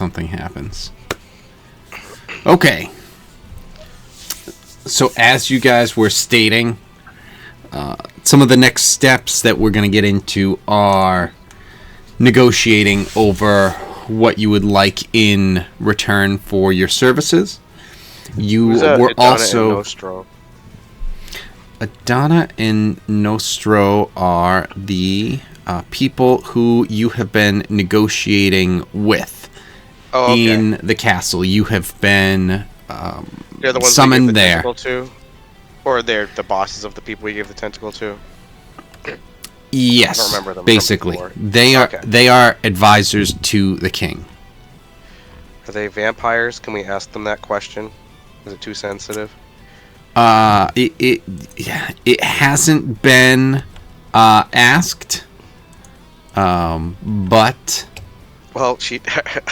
something happens. Okay. So as you guys were stating, some of the next steps that we're going to get into are negotiating over what you would like in return for your services. You were also... Adana and Nostro are the people who you have been negotiating with in the castle. You have been they're the ones summoned we give the there. To? Or they're the bosses of the people we give the tentacle to? Yes, I don't remember them basically. They are advisors to the king. Are they vampires? Can we ask them that question? Is it too sensitive? It hasn't been asked, but well,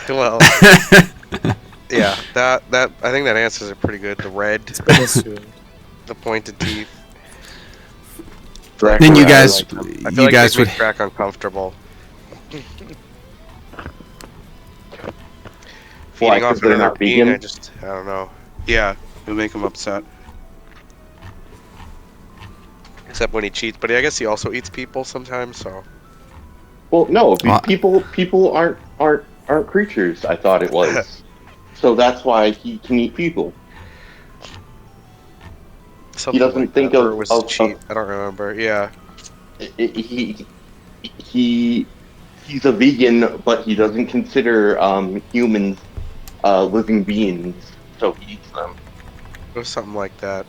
well, yeah, that I think that answers it pretty good. The red, the pointed teeth. Then you guys, I feel like guys would crack uncomfortable. Feeding off another being, I don't know. Yeah, it'll make him upset. Except when he cheats, but I guess he also eats people sometimes. So. Well, no, people aren't creatures. I thought it was. So that's why he can eat people. Something he doesn't like think that, of, or was of cheat. I don't remember. Yeah. He's a vegan, but he doesn't consider humans living beings, so he eats them. It was something like that.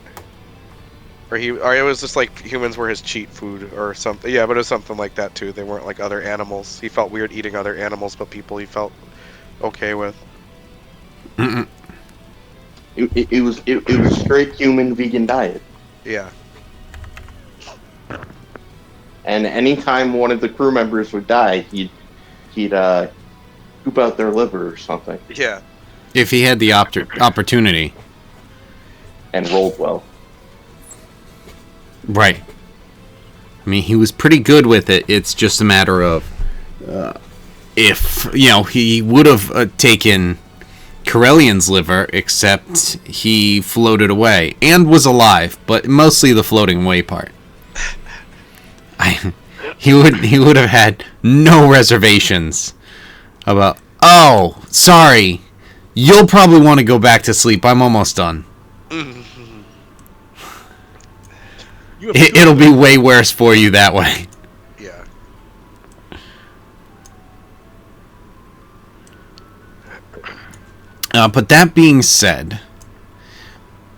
Or it was just like humans were his cheat food or something. Yeah, but it was something like that too. They weren't like other animals. He felt weird eating other animals, but people he felt okay with. It was straight human vegan diet. Yeah. And anytime one of the crew members would die, he'd scoop out their liver or something. Yeah. If he had the opportunity. And rolled well. Right. I mean, he was pretty good with it. It's just a matter of if, he would have taken Corellian's liver, except he floated away and was alive, but mostly the floating away part. He would have had no reservations about, oh, sorry, you'll probably want to go back to sleep. I'm almost done. It'll be way worse for you that way. Yeah. But that being said,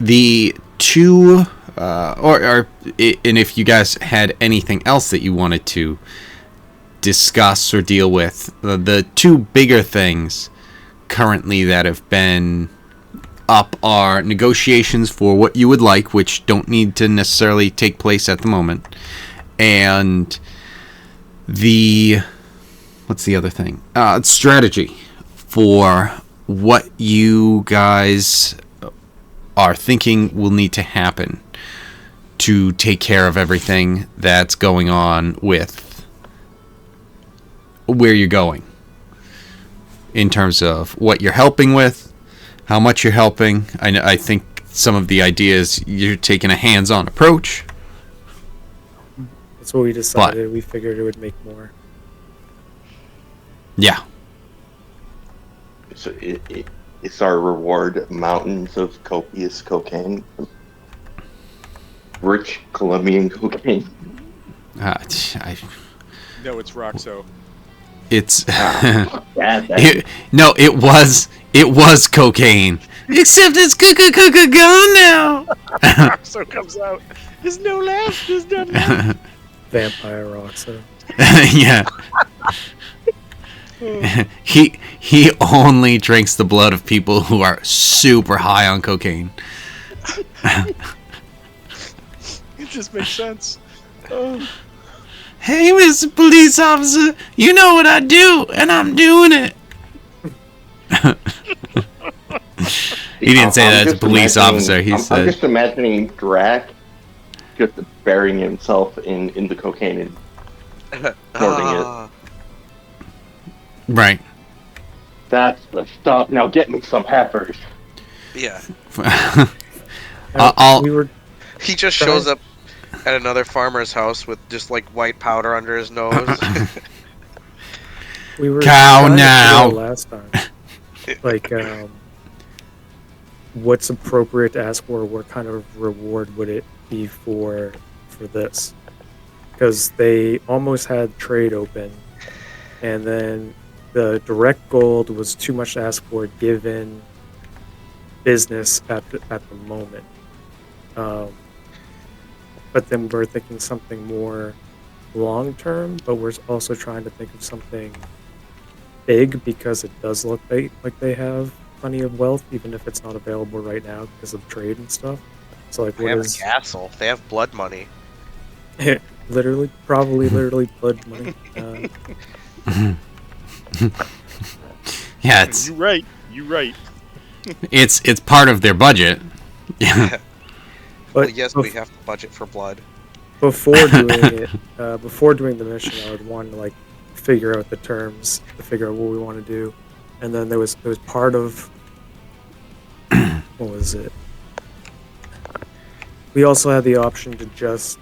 the two, and if you guys had anything else that you wanted to discuss or deal with, the two bigger things currently that have been up are negotiations for what you would like, which don't need to necessarily take place at the moment, and what's the other thing? Strategy for what you guys are thinking will need to happen to take care of everything that's going on with where you're going in terms of what you're helping with, how much you're helping. I think some of the ideas, you're taking a hands-on approach. That's what we decided. We figured it would make more. Yeah. So it's our reward mountains of copious cocaine. Rich Colombian cocaine. No, it's Roxo. It's no, it was cocaine. Except it's gone now. Roxo comes out. There's no laugh. There's no laugh. Vampire Roxo. Yeah. He only drinks the blood of people who are super high on cocaine. It just makes sense. Hey, Mr. Police Officer, you know what I do, and I'm doing it. He didn't say that as a police officer. He said. I'm just imagining Drac just burying himself in the cocaine and snorting it. Right. That's the stuff. Now get me some heifers. Yeah. I'll. We were He just shows up at another farmer's house with just like white powder under his nose. we were Cow trying to figure now. out last time, like what's appropriate to ask for? What kind of reward would it be for this? Because they almost had trade open, and then the direct gold was too much to ask for given business at the moment. But then we're thinking something more long term, but we're also trying to think of something big because it does look like they have plenty of wealth, even if it's not available right now because of trade and stuff. So like, They have a castle. They have blood money. literally blood money. Yeah, it's You right. it's part of their budget. Yeah. Well, But yes, we have to budget for blood. before doing it, before doing the mission, I would want to like figure out the terms, to figure out what we want to do, and then there was part of what was it? We also had the option to just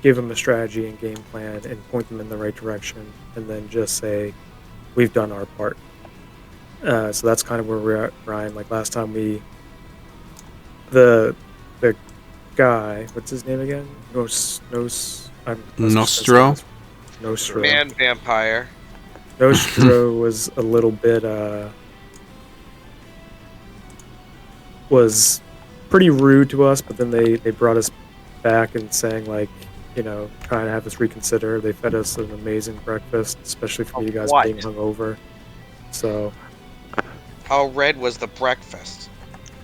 give them a strategy and game plan and point them in the right direction, and then just say we've done our part. So that's kind of where we're at, Ryan. Like last time the guy, what's his name again? Nostro? Nostro. Man vampire. Nostro was a little bit was pretty rude to us, but then they brought us back and saying like, you know, trying to have us reconsider. They fed us an amazing breakfast, especially for you guys what? being hungover. So How red was the breakfast?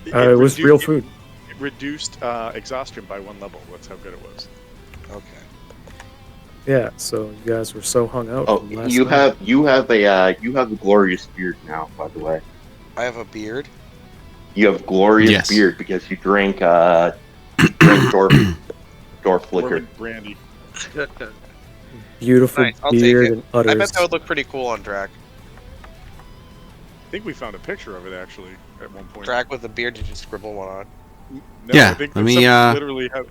it was real food. It reduced exhaustion by 1 level. That's how good it was. Okay. Yeah, so you guys were so hung out. Oh, from last you night. have a glorious beard now. By the way, I have a beard. you have glorious Yes. beard because you drank dwarf liquor. Dwarven brandy. Beautiful Nice, I'll take beard it. and I udders. bet that would look pretty cool on Drac. I think we found a picture of it actually at one point. Drac with a beard, did you scribble one on? No, Yeah, I think let me, somebody literally have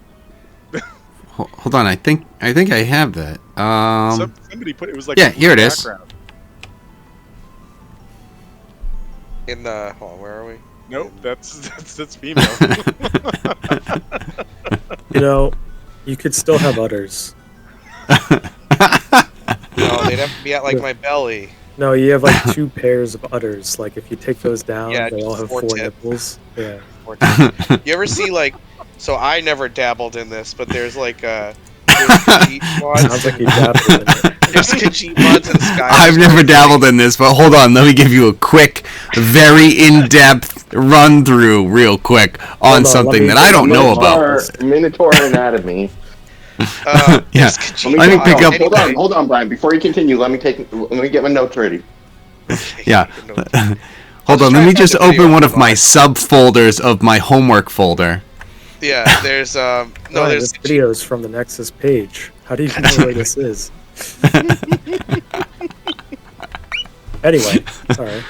Hold on, I think I have that. somebody put it was like yeah, a here it is. background. In the where are we? Nope, that's female. You know, you could still have udders. No, they'd have to be at like my belly. No, you have like 2 pairs of udders. Like if you take those down, Yeah, they all just have 4 4 tips. nipples. Yeah. You ever see like? So I never dabbled in this, but there's like there's Khajiit Sounds mods. like you dabbled in it. There's Khajiit mods and Sky. I've never dabbled in this, but hold on, let me give you a quick, very in-depth run through, real quick, on on, something let that me- I don't know about. Minotaur anatomy. Yeah. there's Khajiit Let me mods. pick up- Anyway, Hold on, Brian. Before you continue, let me get my notes ready. Yeah. Hold on, let me just open one of my subfolders of my homework folder. Yeah, there's Ryan, there's this video is from the Nexus page. How do you know where this is? Anyway, sorry.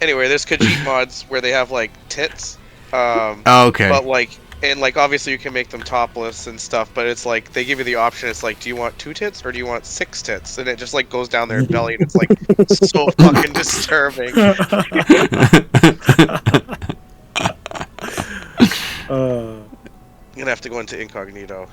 Anyway, there's Khajiit mods where they have like tits. Okay. But like, and like obviously you can make them topless and stuff, but it's like they give you the option. It's like, do you want 2 tits or do you want 6 tits? And it just like goes down their belly, and it's like so fucking disturbing. You're gonna have to go into incognito.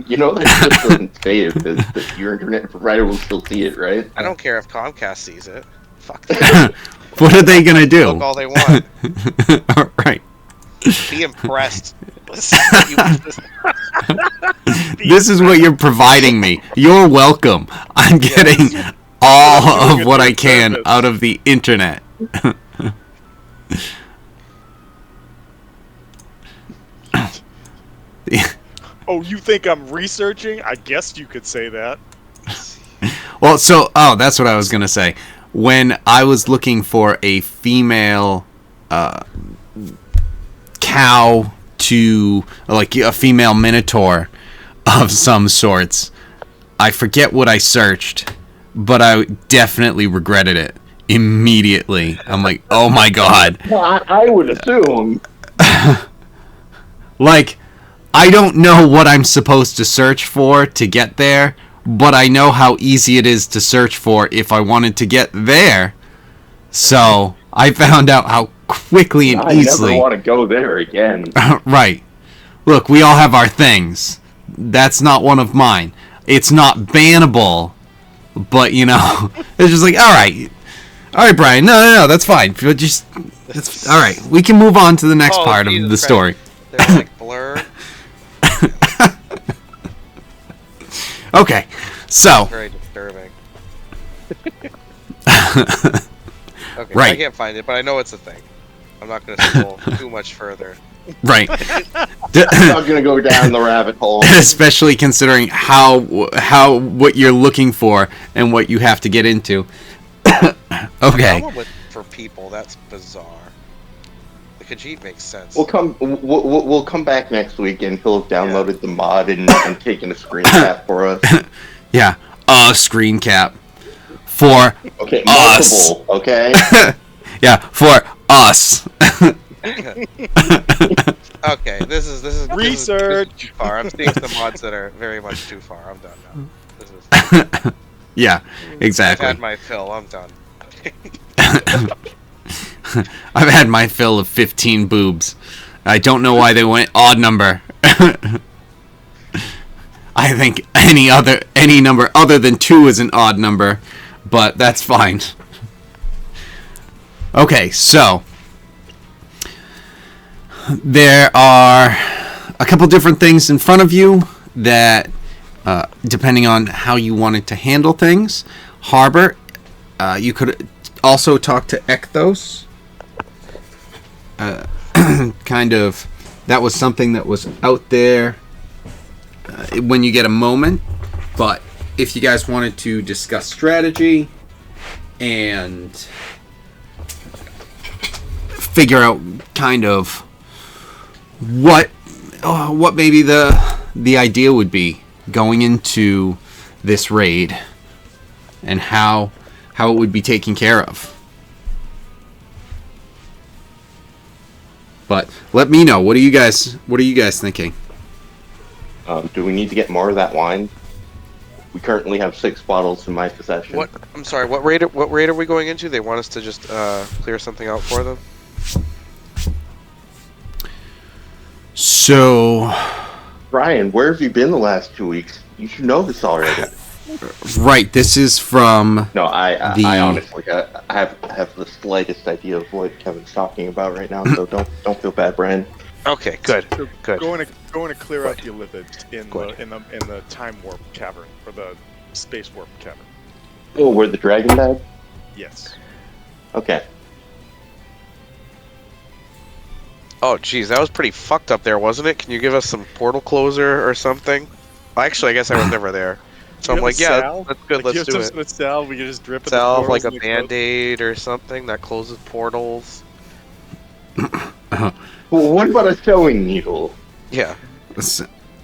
You know that just doesn't say it. That your internet provider will still see it, right? I don't care if Comcast sees it. Fuck that. What are they gonna do? Look all they want. All right. Be impressed. This is what you're providing me. You're welcome. I'm getting all of what I can out of the internet. Oh, you think I'm researching? I guess you could say that. Well, so, that's what I was gonna say. When I was looking for a female cow to, like, a female minotaur of some sorts, I forget what I searched, but I definitely regretted it immediately. I'm like, oh my god. Well, I would assume. Like, I don't know what I'm supposed to search for to get there, but I know how easy it is to search for if I wanted to get there. So, I found out how quickly and I easily... never want to go there again. Right. Look, we all have our things. That's not one of mine. It's not bannable, but, you know, it's just like, all right, Brian, no, that's fine. That's all right. We can move on to the next part of the story. They're like blur. Okay, so Very disturbing. Okay, Right. I can't find it, but I know it's a thing. I'm not going to scroll too much further. right, I'm not gonna go down the rabbit hole. especially considering how what you're looking for and what you have to get into. Okay, Someone with for people, that's bizarre. The Khajiit makes sense. We'll come back next week and he'll have downloaded the mod and taken a screen cap for us. yeah, screen cap for Okay, us. multiple. Okay. Yeah, for us. Okay, this is Research. too far. I'm seeing some mods that are very much too far. I'm done now. This is. Yeah, I've exactly. had my fill. I'm done. I've had my fill of 15 boobs. I don't know why they went odd number. I think any number other than 2 is an odd number, but that's fine. Okay, so there are a couple different things in front of you that, depending on how you wanted to handle things, Harbor, you could also talk to Ekthos. Kind of, that was something that was out there when you get a moment. But if you guys wanted to discuss strategy and figure out kind of what maybe the idea would be going into this raid and how it would be taken care of. But let me know. What are you guys thinking? Do we need to get more of that wine? We currently have 6 bottles in my possession. What? I'm sorry. What raid are we going into? They want us to just clear something out for them. So, Brian, where have you been the last 2 weeks? You should know this already. right, this is from No, I honestly, I have the slightest idea of what Kevin's talking about right now. So don't feel bad, Brian. Okay, good, So good. Going to clear out the Illithids in Good. the time warp cavern or the space warp cavern. Oh, where the dragon died? Yes. Okay. Oh, geez, that was pretty fucked up there, wasn't it? Can you give us some portal closer or something? Well, actually, I guess I was never there. So I'm like, yeah, that's good. Like, Let's do it. Some salve, we can just drip it. Salve, like a band-aid or something that closes portals. Well, what about a sewing needle? Yeah.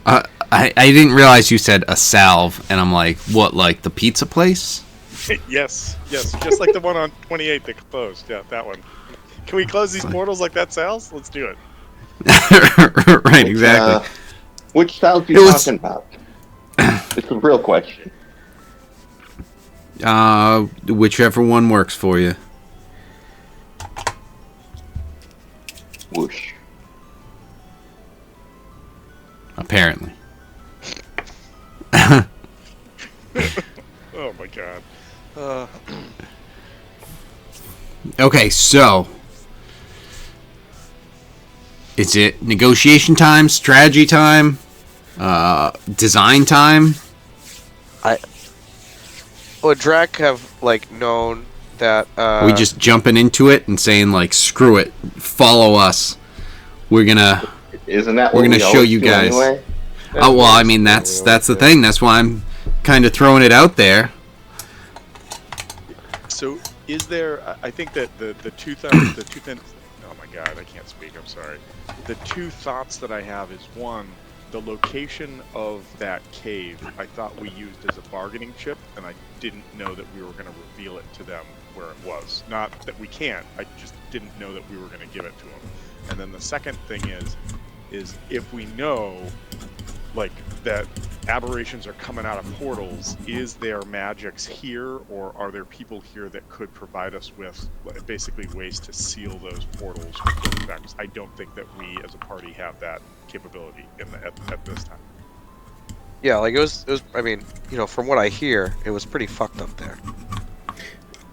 I didn't realize you said a salve, and I'm like, what, like the pizza place? yes, just like the one on 28 that closed. Yeah, that one. Can we close these portals like that, Sal's? Let's do it. Right, exactly. Which salve are you talking about? It's a real question. Whichever one works for you. Whoosh. Apparently. Oh my god. Okay, so is it negotiation time, strategy time, design time? Would Drac have like known that? We just jumping into it and saying like, screw it, follow us. We're gonna show you guys. Anyway? Oh well, I mean that's the thing. That's why I'm kind of throwing it out there. So, is there? I think that the two oh my god, I can't speak. I'm sorry. The two thoughts that I have is one, the location of that cave, I thought we used as a bargaining chip, and I didn't know that we were going to reveal it to them where it was. Not that we can't, I just didn't know that we were going to give it to them. And then the second thing is if we know, like, that aberrations are coming out of portals, is there magics here, or are there people here that could provide us with basically ways to seal those portals with effects? I don't think that we as a party have that capability at this time. Yeah, like it was. I mean, from what I hear, it was pretty fucked up there.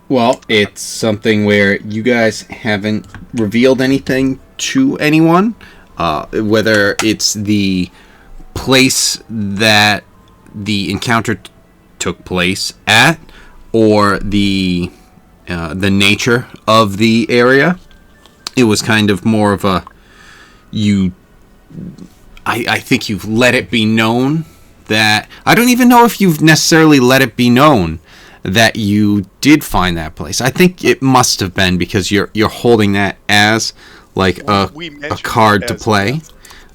Well, it's something where you guys haven't revealed anything to anyone, whether it's the place that the encounter took place at, or the nature of the area. It was kind of more of a I think you've let it be known that I don't even know if you've necessarily let it be known that you did find that place. I think it must have been because you're holding that as like a card to play.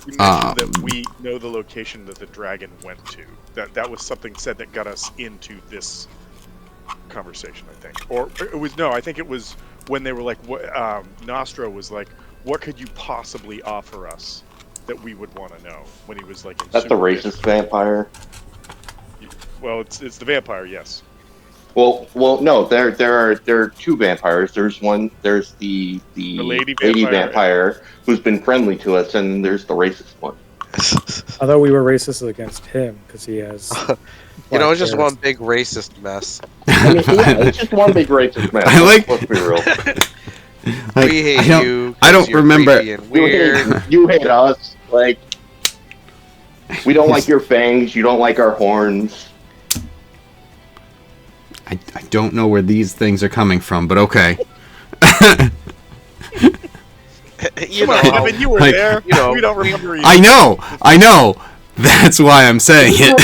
We mentioned that we know the location that the dragon went to. That was something said that got us into this conversation, I think. Or it was I think it was when they were like, Nostro was like, "What could you possibly offer us that we would want to know?" When he was like, "That's the racist vampire." Well, it's the vampire, yes. Well, no. There are two vampires. There's the lady vampire who's been friendly to us, and there's the racist one. I thought we were racist against him because he has. It's just one big racist mess. I mean, it's just one big racist mess. Let's be real. We hate you. I don't remember. You hate us. Like, we don't like your fangs. You don't like our horns. I don't know where these things are coming from, but okay. You were there. We don't remember you. I know. That's why I'm saying it.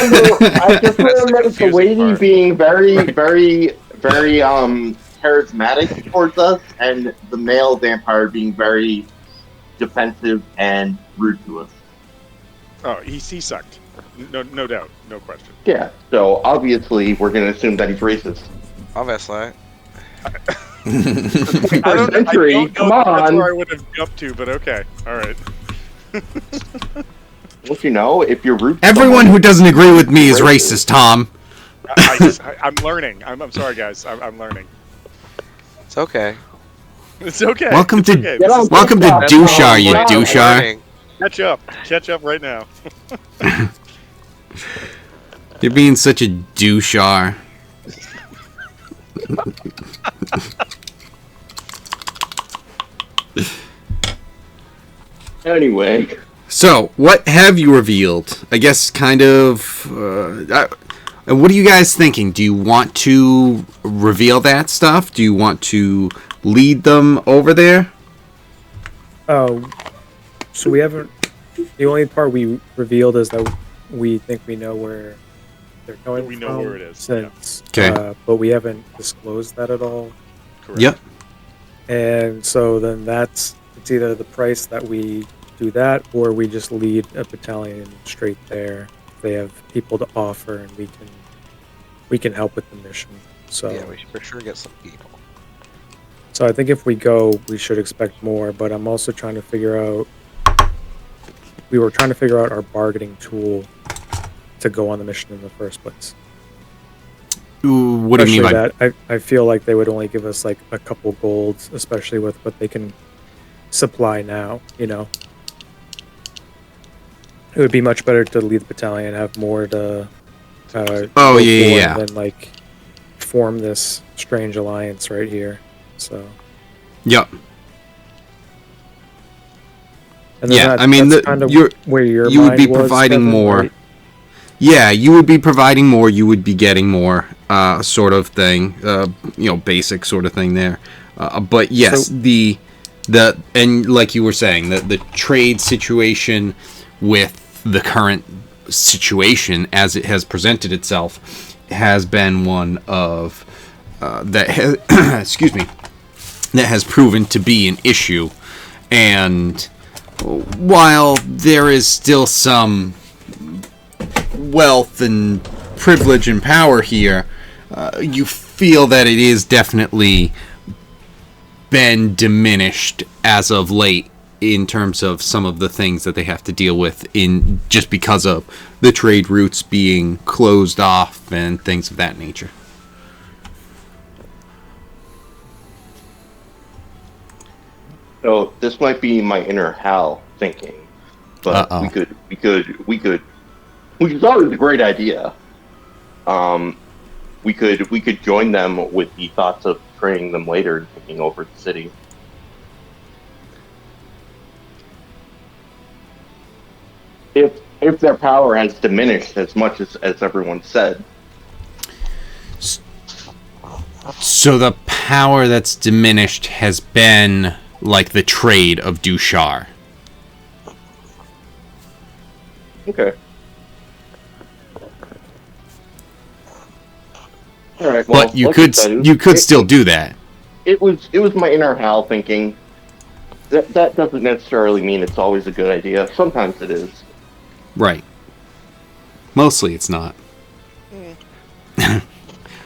I just remember the lady being very, very, very charismatic towards us, and the male vampire being very defensive and rude to us. Oh, he sucked. No doubt, no question. Yeah, so obviously we're going to assume that he's racist. Obviously. I don't know. Come on. That's where I would have jumped to, but okay. All right. Well, if you're rude, everyone who doesn't agree with me is racist, Tom. I'm learning. I'm sorry, guys. I'm learning. It's okay. It's okay. Welcome to Douchar, you douchar. Catch up right now. You're being such a douchar. Anyway. So, what have you revealed? I guess kind of... what are you guys thinking? Do you want to reveal that stuff? Do you want to lead them over there? So we haven't... The only part we revealed is that we think we know where they're going from. We know where it is. Since, okay. But we haven't disclosed that at all. Correct. Yep. And so then it's either the price that we do that, or we just lead a battalion straight there. They have people to offer, and we can help with the mission. So yeah, we should for sure get some people. So I think if we go, we should expect more. But I'm also trying to figure out. We were trying to figure out our bargaining tool to go on the mission in the first place. Ooh, what do you mean by that? I feel like they would only give us like a couple golds, especially with what they can supply now. It would be much better to lead the battalion, have more to. Yeah. Than like form this strange alliance right here. So. Yep. And then I mean, where your you would be was, providing Kevin, more. right? Yeah, you would be providing more. You would be getting more, sort of thing. Basic sort of thing there. But yes, so, and like you were saying, the trade situation with the current situation as it has presented itself has been one of that has, that has proven to be an issue. And while there is still some wealth and privilege and power here, you feel that it is definitely been diminished as of late in terms of some of the things that they have to deal with in just because of the trade routes being closed off and things of that nature. So this might be my inner Hal thinking, but Uh-oh. we could, which is always a great idea. We could join them with the thoughts of training them later and taking over the city. If their power has diminished as much as everyone said. So the power that's diminished has been like the trade of Dushar. Okay. All right. Well, But you like could I said, you could still do that. It was my inner Hal thinking. That doesn't necessarily mean it's always a good idea. Sometimes it is. Right. Mostly it's not.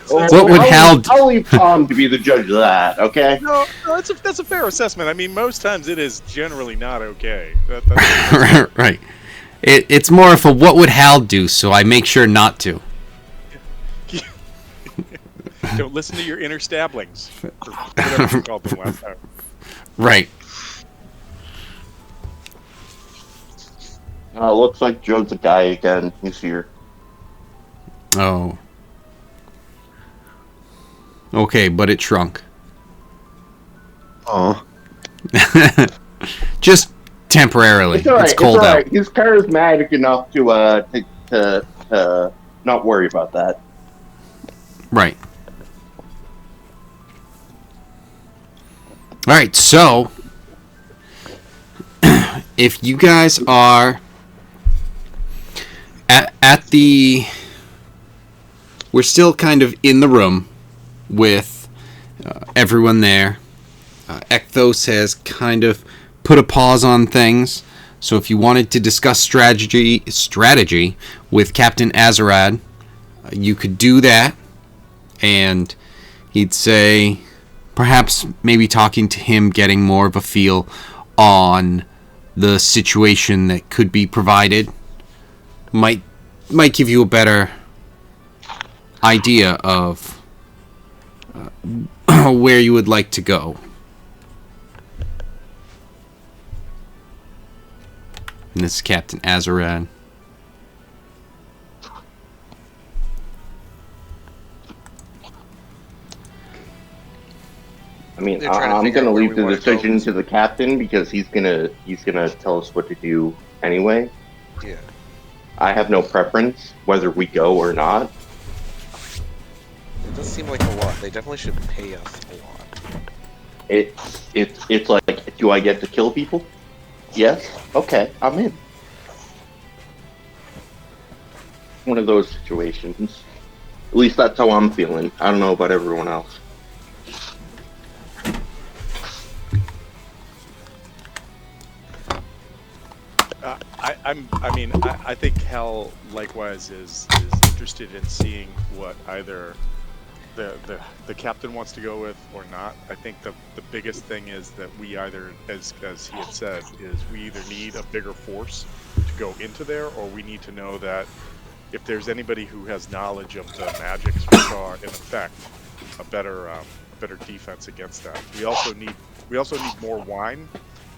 What would Hal I'll leave Tom to be the judge of that, okay? No, that's a fair assessment. I mean, most times it is generally not okay. Right. It's more of a what would Hal do, so I make sure not to. Don't listen to your inner stablings. Or whatever you called them last time. Right. Looks like Joe's a guy again. He's here. Oh. Okay, but it shrunk. Oh. Just temporarily. It's all right. It's cold all out. right. He's charismatic enough to not worry about that. Right. Alright, so if you guys are at the... We're still kind of in the room with everyone there. Ekthos has kind of put a pause on things. So if you wanted to discuss strategy with Captain Azarad, you could do that. And he'd say perhaps maybe talking to him, getting more of a feel on the situation that could be provided might give you a better idea of where you would like to go. And this is Captain Azarad. I mean, They're trying to I'm figure gonna out where leave we the wanna decision go. to the captain because he's gonna tell us what to do anyway. Yeah. I have no preference whether we go or not. It does seem like a lot. They definitely should pay us a lot. It's like, do I get to kill people? Yes. Okay, I'm in. One of those situations. At least that's how I'm feeling. I don't know about everyone else. I think Hal likewise is interested in seeing what either the captain wants to go with or not. I think the biggest thing is that we either, as he had said, is we either need a bigger force to go into there, or we need to know that if there's anybody who has knowledge of the magics we saw in effect, a better defense against that. We also need more wine,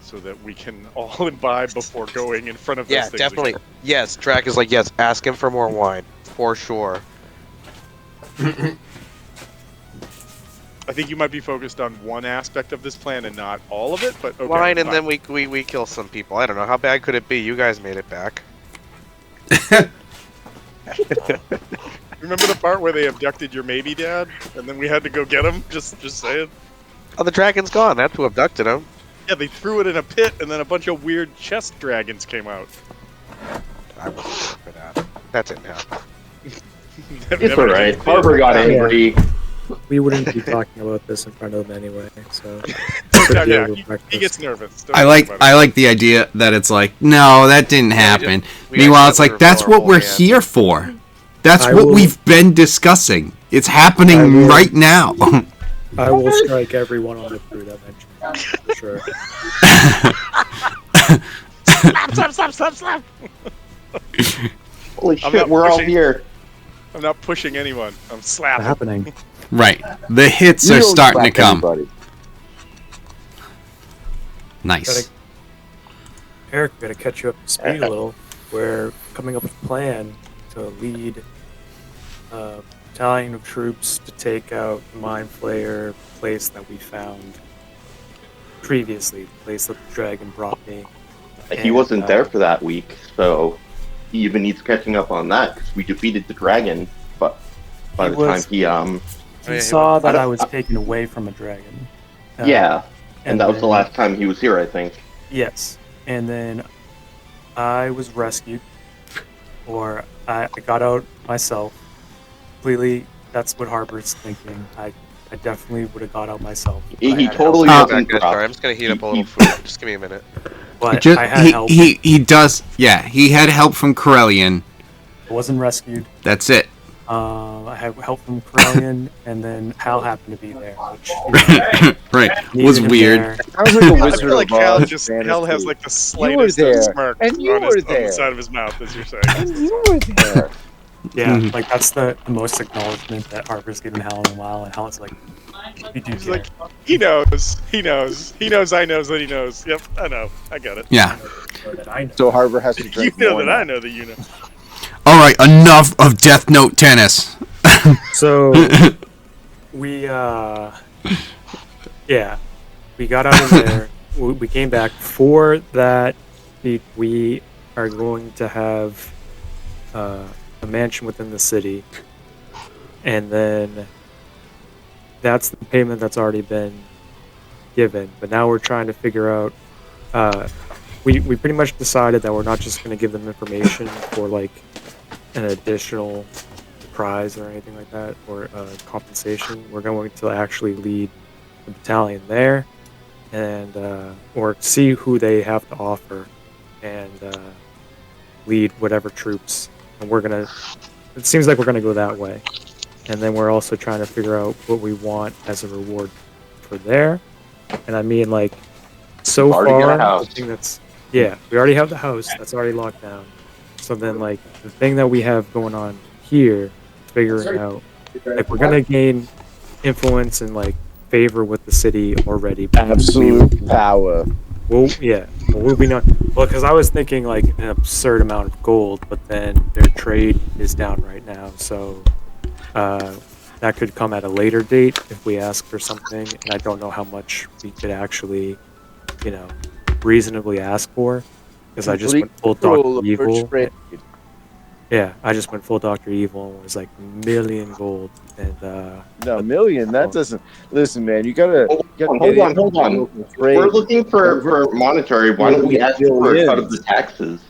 so that we can all imbibe before going in front of those Yeah, things definitely. again. Yes, Drac is like, yes, ask him for more wine. For sure. I think you might be focused on one aspect of this plan and not all of it, but okay. Wine, and fine. then we kill some people. I don't know. How bad could it be? You guys made it back. Remember the part where they abducted your maybe dad, and then we had to go get him? Just saying. Oh, the dragon's gone. That's who abducted him. Yeah, they threw it in a pit, and then a bunch of weird chest dragons came out. I wasn't there for that. That didn't happen. It's alright. Harbor got angry. We wouldn't be talking about this in front of them anyway, so. quick Yeah, deal he of breakfast. gets nervous. Don't I worry like about I it. like the idea that it's like, no, that didn't happen. we Meanwhile, it's accidentally like that's reveal what our we're whole hand. here for. That's I what will- we've been discussing. It's happening I will- right now. I will strike everyone on the crew that mentioned that, for sure. Slap! Holy I'm shit, not we're all pushing. here. I'm not pushing anyone. I'm What's slapping. happening? Right. The hits You are don't starting to slap come. anybody. Nice. Eric, gotta catch you up to speed a little. We're coming up with a plan to lead a battalion of troops to take out the Mind Flayer place that we found previously, the place that the dragon brought me. He wasn't there for that week, so he even needs catching up on that because we defeated the dragon. But by He the time was- he He saw that don't- I was taken away from a dragon. yeah, and that was the then- last time he was here, I think. Yes, and then I was rescued, or I got out myself. Completely, that's what Harper's thinking. I definitely would have got out myself. He I had totally help, wasn't Back, guys, sorry, I'm corrupt. just gonna heat up a little He- food. Just give me a minute. but Just- I had help. he does. Yeah, he had help from Corellian. I wasn't rescued. That's it. I had help from Corellian, and then Hal happened to be there, which Right. needed Was him weird. there. Sounds like a I Wizard feel like of Hal Oz just fantasy. Hal has like the You were slightest there, smirk and you on, were on there. the side of his mouth as you're saying. And you were there. Yeah, Mhm. like that's the most acknowledgement that Harper's given Hal in a while, and Hal's like, "You do He's care." like, he knows. I knows that he knows. Yep, I know. I got it. Yeah. Or that I know. So Harbor has to You drink know more that I now. know that you know. All right. Enough of Death Note tennis. So we yeah, we got out of there. We came back. For that, we are going to have a mansion within the city, and then that's the payment that's already been given. But now we're trying to figure out. We pretty much decided that we're not just going to give them information for like an additional prize or anything like that, or compensation. We're going to actually lead the battalion there, and or see who they have to offer, and lead whatever troops. And we're gonna. It seems like we're gonna go that way, and then we're also trying to figure out what we want as a reward for there. And I mean, like, so Already got a far, house. the thing that's we already have the house that's already locked down. So then, like, the thing that we have going on here, figuring out, like, we're gonna gain influence and like favor with the city already. Absolute power. Well, yeah. Well, we not. Well, because I was thinking like an absurd amount of gold, but then their trade is down right now, so that could come at a later date if we ask for something, and I don't know how much we could actually, reasonably ask for, because I just went full Control Doctor of her Evil. trade. Yeah, I just went full Doctor Evil and was like million gold, and No, million. That doesn't. Listen, man. You gotta. Hold on. If we're looking for monetary, why don't we ask for a cut of the taxes?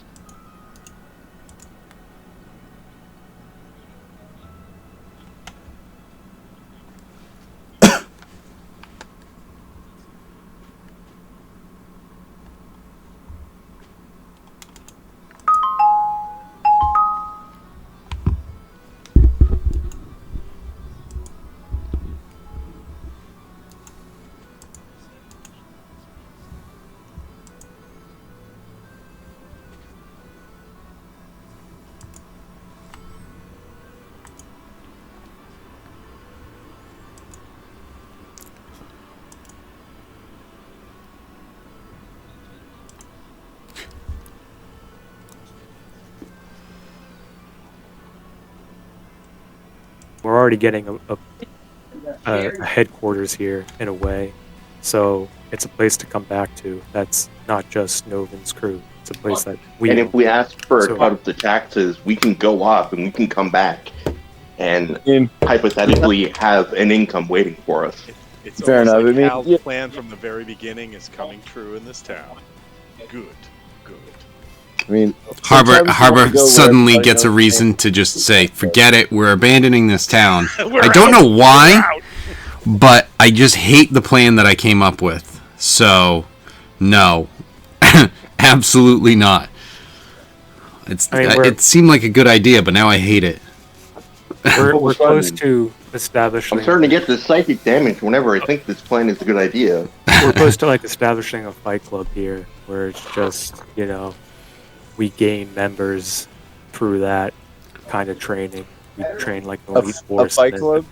we're already getting a headquarters here in a way, so it's a place to come back to. That's not just Noven's crew. It's a place that we. And if we ask for a So- cut of the taxes, we can go up and we can come back and In- hypothetically have an income waiting for us. It's Fair almost enough. like I mean, Hal's yeah. plan from the very beginning is coming true in this town. Good. I mean, Harbor sometimes you Harbor wanna go where suddenly everybody gets a knows reason to just say, "Forget it. We're abandoning this town." We're I don't out. know why, We're out. but I just hate the plan that I came up with. So, no. Absolutely not. It seemed like a good idea, but now I hate it. We're close to establishing. I'm starting to get this psychic damage whenever I think this plan is a good idea. We're close to establishing a fight club here, where it's just we gain members through that kind of training. We train an elite force. A fight club?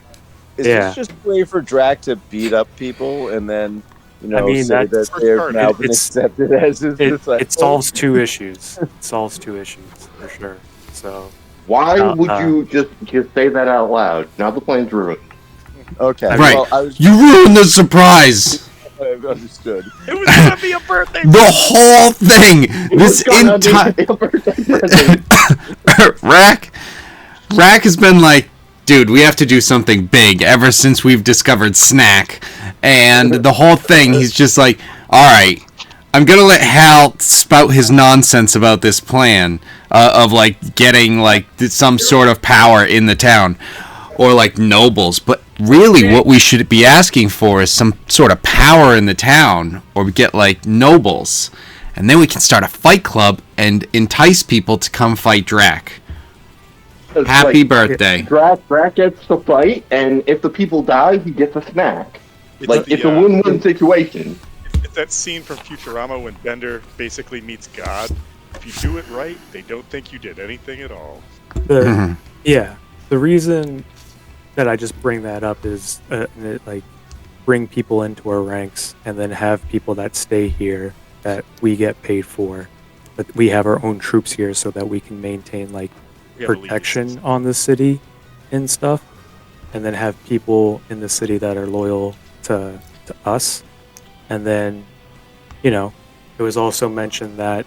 Is this just a way for Drac to beat up people and then say that they've now been accepted as his disciples? It solves two issues. For sure. So why would you just say that out loud? Now the plan's ruined. Okay, right. Well, you ruined the surprise. I understood. It was gonna be a birthday. The whole thing. This entire Rack has been like, dude, we have to do something big ever since we've discovered Snack. And the whole thing, he's just like, alright, I'm gonna let Hal spout his nonsense about this plan of getting some sort of power in the town. Or nobles. But really what we should be asking for is some sort of power in the town. Or we get nobles. And then we can start a fight club and entice people to come fight Drac. Happy birthday. Drac gets the fight, and if the people die, he gets a snack. It's a win-win situation. It's that scene from Futurama when Bender basically meets God. If you do it right, they don't think you did anything at all. The reason that I just bring that up is bring people into our ranks and then have people that stay here that we get paid for. But we have our own troops here so that we can maintain protection on the city and stuff, and then have people in the city that are loyal to us. And then it was also mentioned that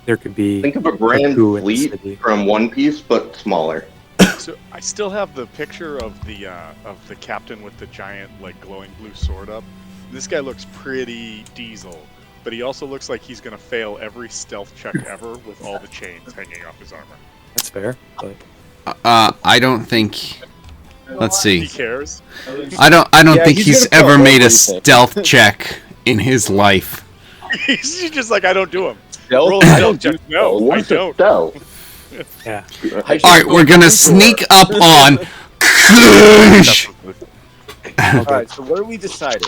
there could be think of a grand fleet from One Piece but smaller. So I still have the picture of the captain with the giant glowing blue sword up. This guy looks pretty diesel, but he also looks like he's gonna fail every stealth check ever with all the chains hanging off his armor. That's fair, but I don't think. Let's see. He cares. I don't think he's ever made a stealth check in his life. He's just I don't do them. Stealth? Roll a stealth check. No, I don't. Yeah. All right, we're gonna sneak up on Kush. All right. So what are we deciding?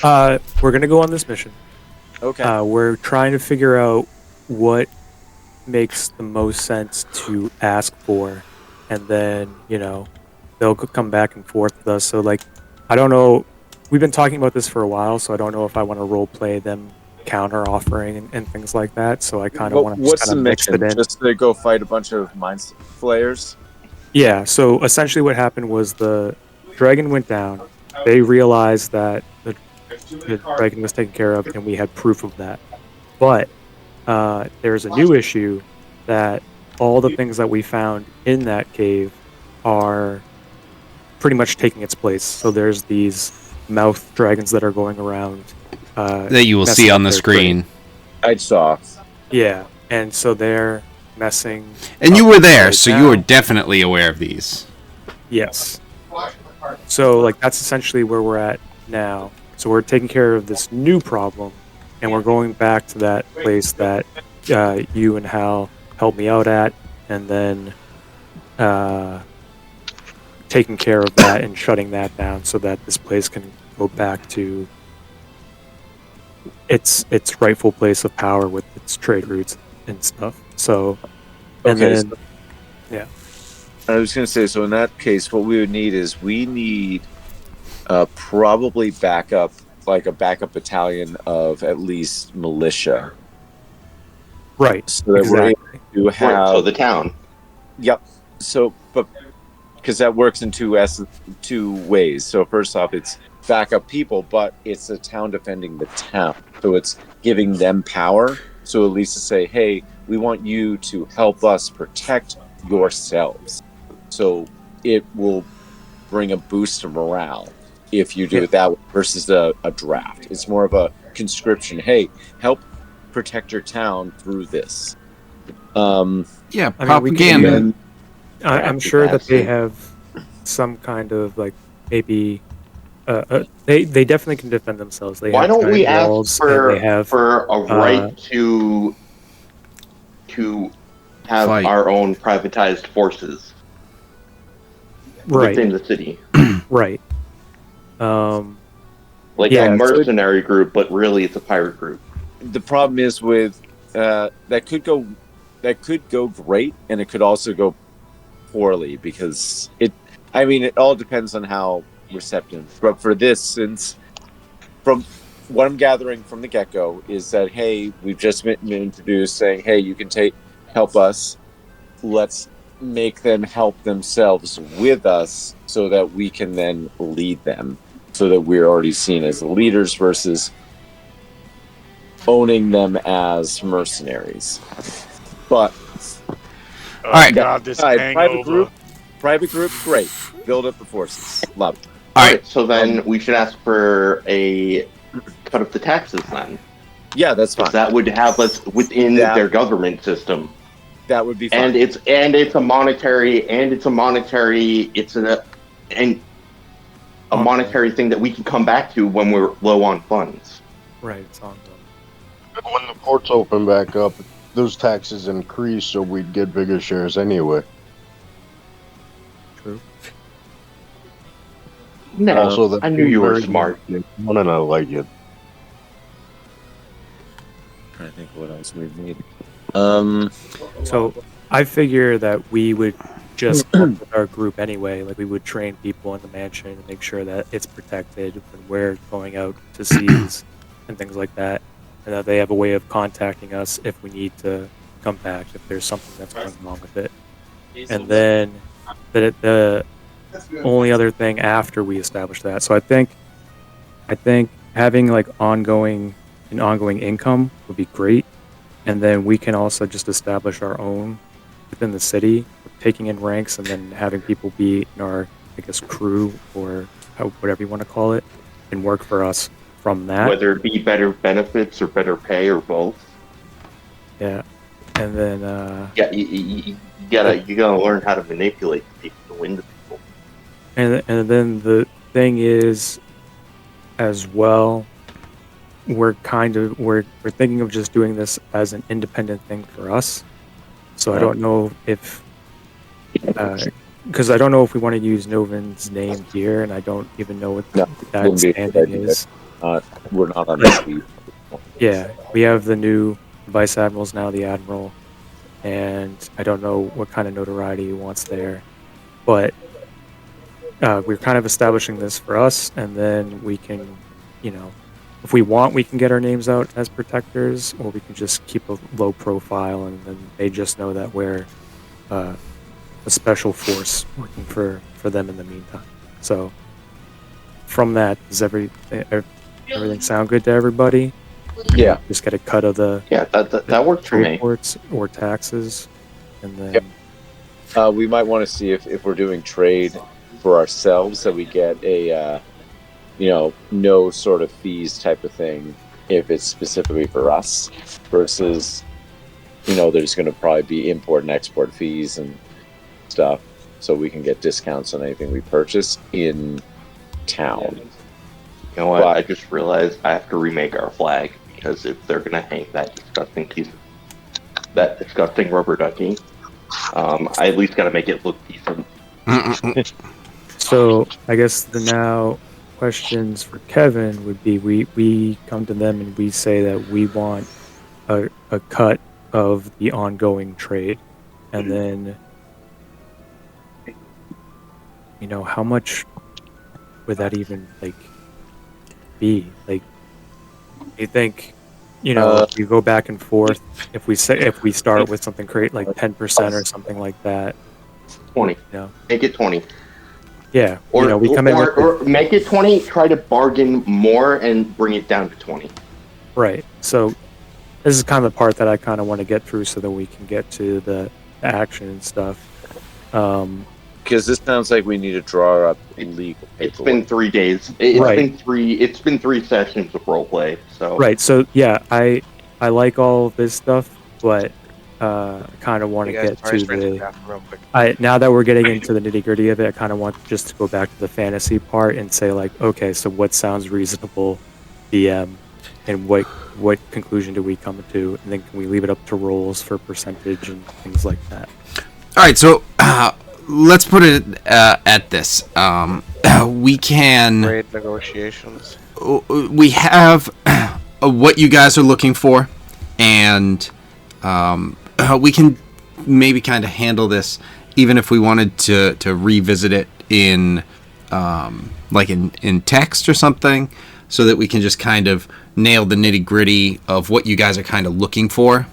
We're gonna go on this mission. Okay. We're trying to figure out what makes the most sense to ask for, and then they'll come back and forth with us. So I don't know. We've been talking about this for a while, so I don't know if I want to role play them counter offering and things like that. So I kind of want to what's the mix mission? it in. Just to go fight a bunch of mind flayers? Yeah. So essentially, what happened was the dragon went down. They realized that the dragon was taken care of, and we had proof of that. But there's a new issue that all the things that we found in that cave are pretty much taking its place. So there's these mouth dragons that are going around. That you will see on the screen. I saw. Yeah, and so they're messing. And you were there, right so now. you were definitely aware of these. Yes. So that's essentially where we're at now. So we're taking care of this new problem, and we're going back to that place that you and Hal helped me out at, and then taking care of that and shutting that down so that this place can go back to its rightful place of power with its trade routes and stuff. So, and then, yeah. I was going to say, so in that case, what we would need is probably a backup battalion of at least militia. Right. So that we're able to have... So the town. Yep. So, but because that works in two ways. So first off, it's backup people, but it's the town defending the town. So it's giving them power. So at least to say, hey, we want you to help us protect yourselves. So it will bring a boost to morale if you do it that way versus a draft. It's more of a conscription. Hey, help protect your town through this. Yeah, propaganda. I'm sure that they have some kind of maybe They definitely can defend themselves. They Why have don't we giant ask walls, and they have for a right to have Fight. our own privatized forces right, within the city, right. Um, like Yeah, a so mercenary group, but really it's a pirate group. The problem is with that could go great, and it could also go poorly because it all depends on how receptive. But for this, since from what I'm gathering from the get go is that, hey, we've just been introduced, saying, hey, you can help us. Let's make them help themselves with us so that we can then lead them, so that we're already seen as the leaders versus owning them as mercenaries. But Oh right. God, this private hangover. group, great. Build up the forces. Love it. All All right. right, so then we should ask for a cut of the taxes then, Yeah, that's fine. because that would have us within their government system, That would be fine. and it's a monetary thing that we can come back to when we're low on funds. right, it's ongoing. When the ports open back up, those taxes increase, so we'd get bigger shares anyway. True. No, Also, that I knew you were very smart. One and I like it. I'm trying to think what else we've made. So I figure that we would just work with our group anyway. Like we would train people in the mansion and make sure that it's protected when we're going out to seas and things like that, and that they have a way of contacting us if we need to come back if there's something that's going wrong with it. And then the only other thing after we establish that. So I think having like ongoing income would be great, and then we can also just establish our own within the city, taking in ranks, and then having people be in our, I guess, crew or whatever you want to call it, and work for us from that. Whether it be better benefits or better pay or both. Yeah, and then Yeah, you gotta learn how to manipulate the people to win the people. and then the thing is, as well, we're thinking of just doing this as an independent thing for us. So I don't know if because I don't know if we want to use Noven's name here, and I don't even know what No, that wouldn't be a good standing idea. is. We're not on this speed. Yeah, we have the new vice admirals now, the admiral, and I don't know what kind of notoriety he wants there, but we're kind of establishing this for us, and then we can, if we want, we can get our names out as protectors, or we can just keep a low profile, and then they just know that we're a special force working for them in the meantime. So from that, does everything sound good to everybody? Yeah. Just get a cut of the That works for me. reports or taxes, and then We might want to see if we're doing trade for ourselves, that we get a no sort of fees type of thing if it's specifically for us, versus there's going to probably be import and export fees and stuff, so we can get discounts on anything we purchase in town. You know what? I just realized I have to remake our flag, because if they're gonna hang that disgusting rubber ducky, I at least gotta make it look decent. so I guess the now questions for Kevin would be: we come to them and we say that we want a cut of the ongoing trade, and then how much would that even be? You think if you go back and forth, if we start with something great like 10% or something like that, 20. Make it 20. Yeah. Or we come in with or make it 20. Try to bargain more and bring it down to 20. Right. So this is kind of the part that I kind of want to get through so that we can get to the action and stuff. Because this sounds like we need to draw up legal paperwork. It's been 3 days. It's been 3 sessions of roleplay. So right. So yeah, I like all of this stuff, but kind of want to You guys, get sorry, to straight to the the. bathroom real quick. Now that we're getting into the nitty gritty of it, I kind of want just to go back to the fantasy part and say like, okay, so what sounds reasonable, DM, and what conclusion do we come to, and then can we leave it up to rolls for percentage and things like that? All right, so let's put it at this. We can. Trade negotiations. We have what you guys are looking for, and we can maybe kind of handle this even if we wanted to revisit it in like in text or something, so that we can just kind of nail the nitty gritty of what you guys are kind of looking for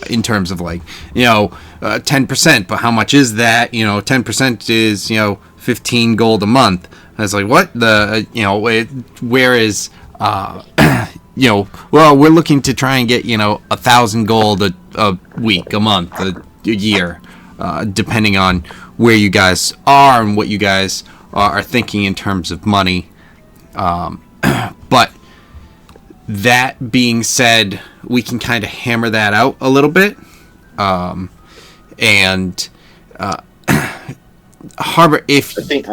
in terms of like 10%, but how much is that? 10% is 15 gold a month. I was like, what? Where is well, we're looking to try and get 1,000 gold a week, a month, a year, depending on where you guys are and what you guys are thinking in terms of money. But that being said, we can kind of hammer that out a little bit, and Harbor, if I think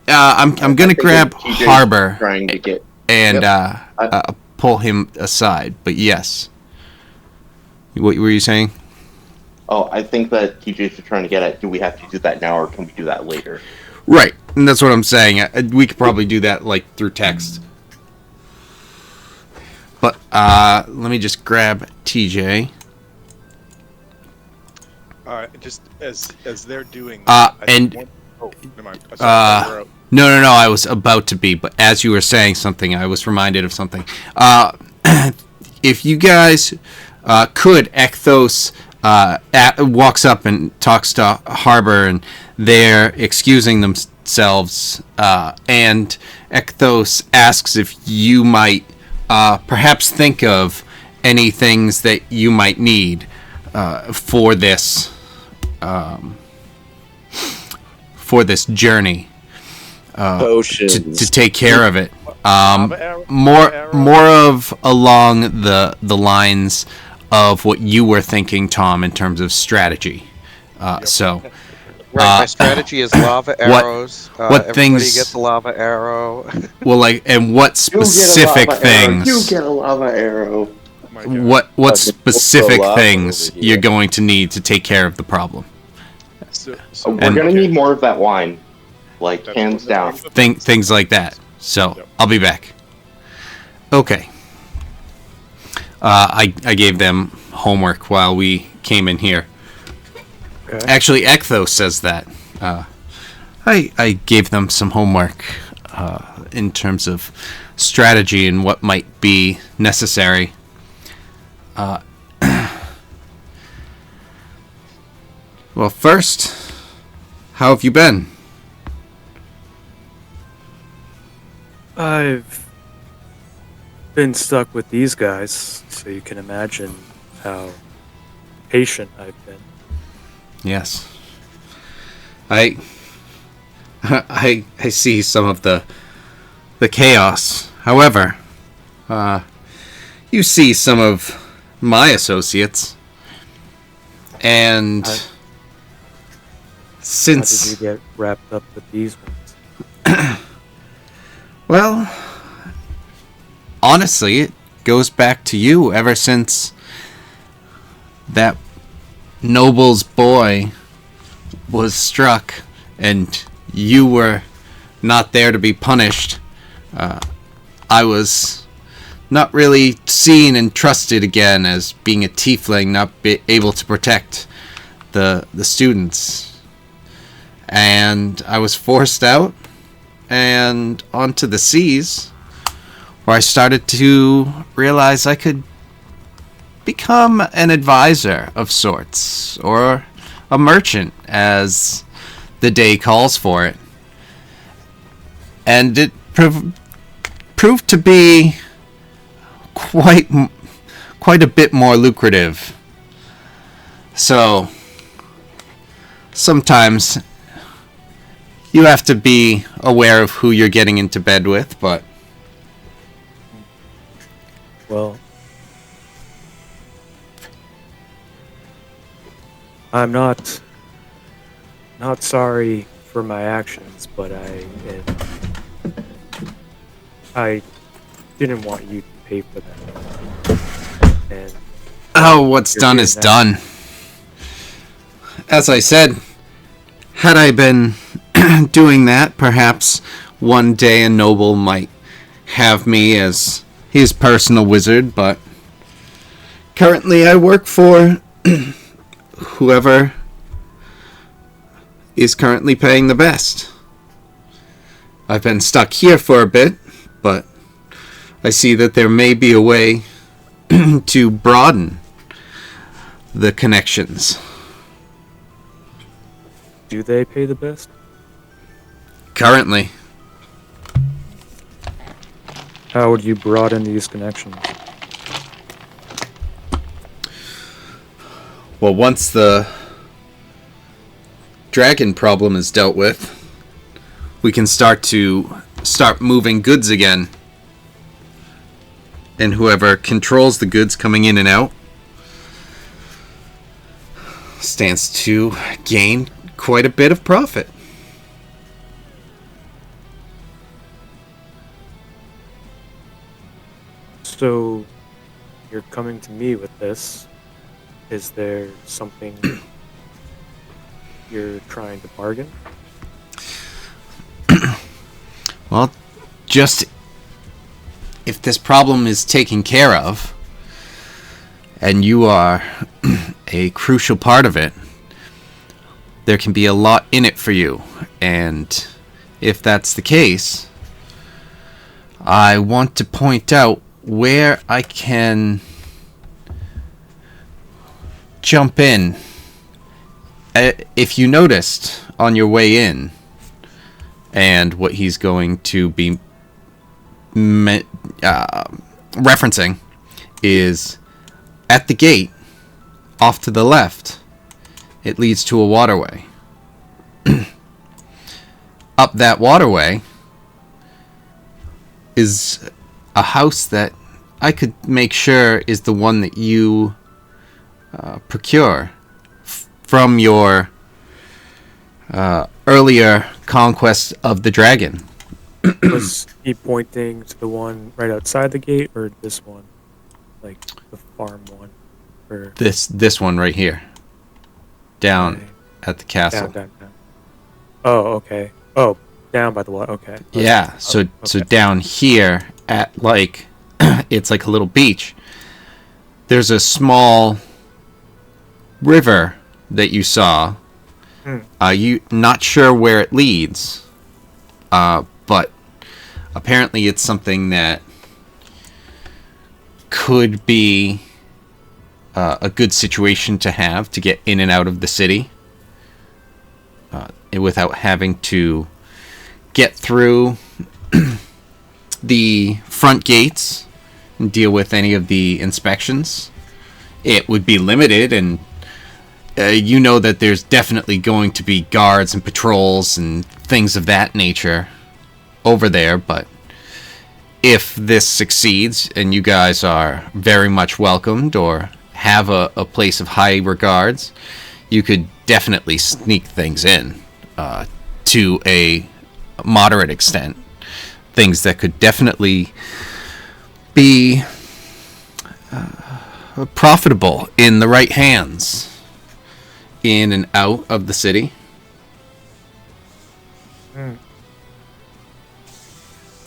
I'm gonna grab TJ's Harbor trying to get. and pull him aside. But yes, what were you saying? Oh, I think that TJ's trying to get at. Do we have to do that now, or can we do that later? Right, and that's what I'm saying. We could probably do that like through text. But let me just grab TJ. Just as they're doing. And never mind. Sorry, no, I was about to be, but as you were saying something, I was reminded of something. If you guys could, Ekthos walks up and talks to Harbor, and they're excusing themselves, and Ekthos asks if you might perhaps think of any things that you might need for this journey. To take care of it. More of along the lines of what you were thinking, Tom, in terms of strategy. So. My strategy is lava arrows. What everybody things gets a lava arrow. Well, and what specific things? You get a lava arrow. What specific lava things over here. you're going to need to take care of the problem? We're gonna need more of that wine, like That's hands down. Things like that. So Yep. I'll be back. Okay. I gave them homework while we came in here. Okay. Actually, Ekthos says that. I gave them some homework in terms of strategy and what might be necessary. Well, first, how have you been? I've been stuck with these guys, so you can imagine how patient I've been. Yes. I see some of the chaos. However, you see some of my associates, and How since did you get wrapped up with these ones? well, honestly, it goes back to you ever since that noble's boy was struck and you were not there to be punished. I was not really seen and trusted again as being a tiefling, not be able to protect the students. And I was forced out and onto the seas, where I started to realize I could become an advisor of sorts, or a merchant, as the day calls for it. And it proved to be quite a bit more lucrative. So sometimes you have to be aware of who you're getting into bed with, but Well, I'm not sorry for my actions, but I didn't want you to pay for that. And Oh, what's you're done doing is that. done. As I said, had I been doing that, perhaps one day a noble might have me as his personal wizard, but currently I work for whoever is currently paying the best. I've been stuck here for a bit, but I see that there may be a way to broaden the connections. Do they pay the best? Currently, How would you broaden these connections? well, once the dragon problem is dealt with, we can start moving goods again. And whoever controls the goods coming in and out stands to gain quite a bit of profit. So, you're coming to me with this. Is there something you're trying to bargain? Well, just if this problem is taken care of, and you are a crucial part of it, there can be a lot in it for you. And if that's the case, I want to point out where I can jump in. If you noticed on your way in, and what he's going to be referencing is at the gate off to the left, it leads to a waterway. Up that waterway is a house that I could make sure is the one that you procure from your earlier conquest of the dragon. Was he pointing to the one right outside the gate, or this one, like the farm one, or This one right here, down Okay. at the castle. down? Oh, okay. Oh, down by the water. Okay. Yeah, so okay. down here at like it's like a little beach. There's a small river that you saw. You not sure where it leads, but apparently it's something that could be a good situation to have to get in and out of the city without having to get through the front gates and deal with any of the inspections. It would be limited, and you know that there's definitely going to be guards and patrols and things of that nature over there, but if this succeeds and you guys are very much welcomed or have a place of high regards, you could definitely sneak things in to a moderate extent. Things that could definitely be profitable in the right hands, in and out of the city.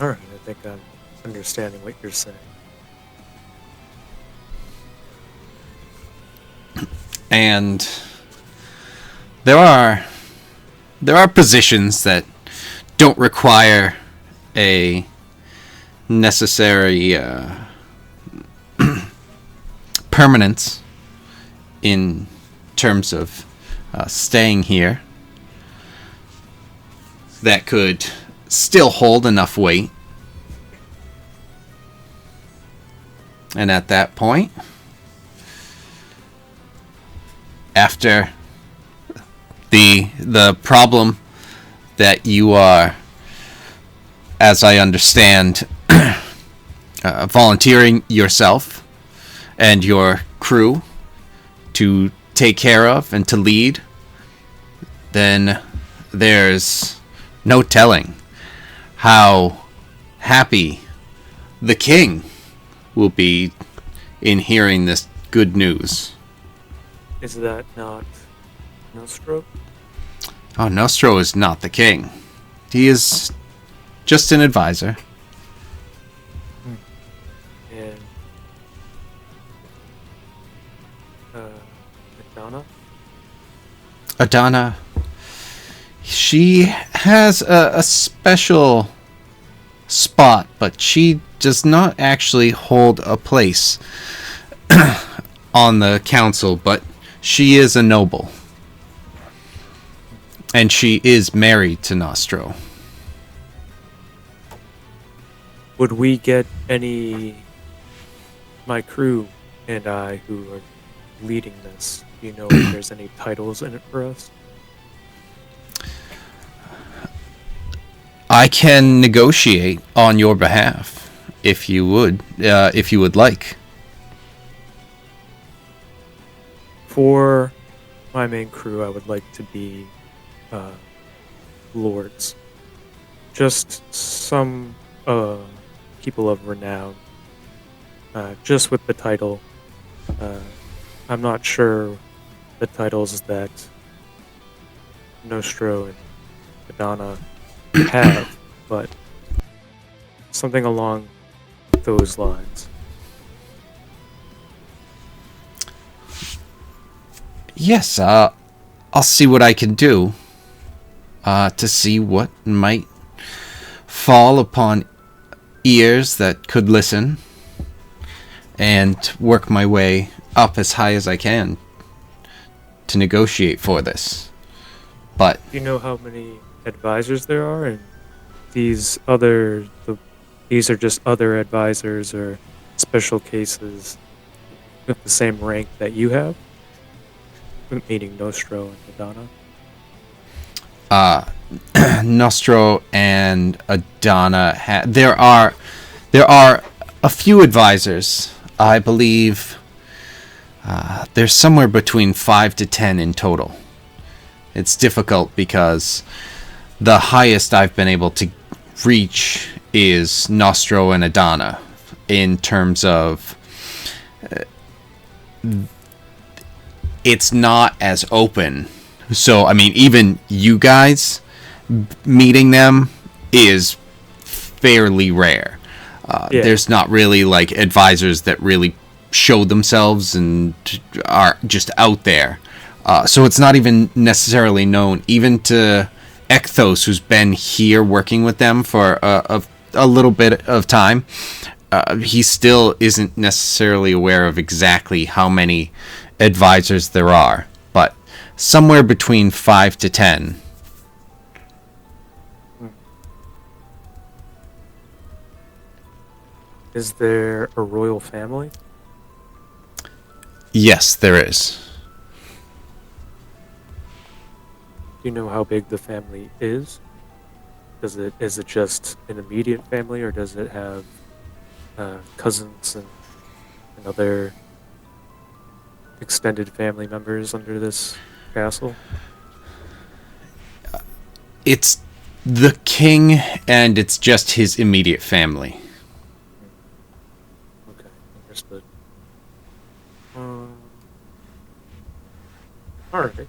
All right, I think I'm understanding what you're saying. And there are positions that don't require a necessary permanence in terms of staying here that could still hold enough weight. And at that point, after the problem that you are, as I understand, volunteering yourself and your crew to take care of and to lead, then there's no telling how happy the king will be in hearing this good news. Is that not Nostro? Oh, Nostro is not the king. He is just an advisor. And Madonna? Adana, she has a special spot, but she does not actually hold a place on the council, but she is a noble. And she is married to Nostro. Would we get my crew and I who are leading this, do you know if there's any titles in it for us? I can negotiate on your behalf if you would like. For my main crew, I would like to be lords. Just some people of renown. Just with the title. I'm not sure the titles that Nostro and Madonna have, but something along those lines. Yes, I'll see what I can do to see what might fall upon ears that could listen and work my way up as high as I can to negotiate for this. But Do you know how many advisors there are, and these are just other advisors or special cases with the same rank that you have, meaning Nostro and Madonna? Nostro and Adana, there are a few advisors. I believe there's somewhere between 5 to 10 in total. It's difficult because the highest I've been able to reach is Nostro and Adana in terms of it's not as open. So, I mean, even you guys meeting them is fairly rare. Yeah. There's not really like advisors that really show themselves and are just out there. So it's not even necessarily known, even to Ekthos, who's been here working with them for a little bit of time. He still isn't necessarily aware of exactly how many advisors there are, but somewhere between 5 to 10. Is there a royal family? Yes, there is. Do you know how big the family is? Is it just an immediate family, or does it have cousins and other extended family members under this castle? It's the king, and it's just his immediate family. Okay, understood. All right.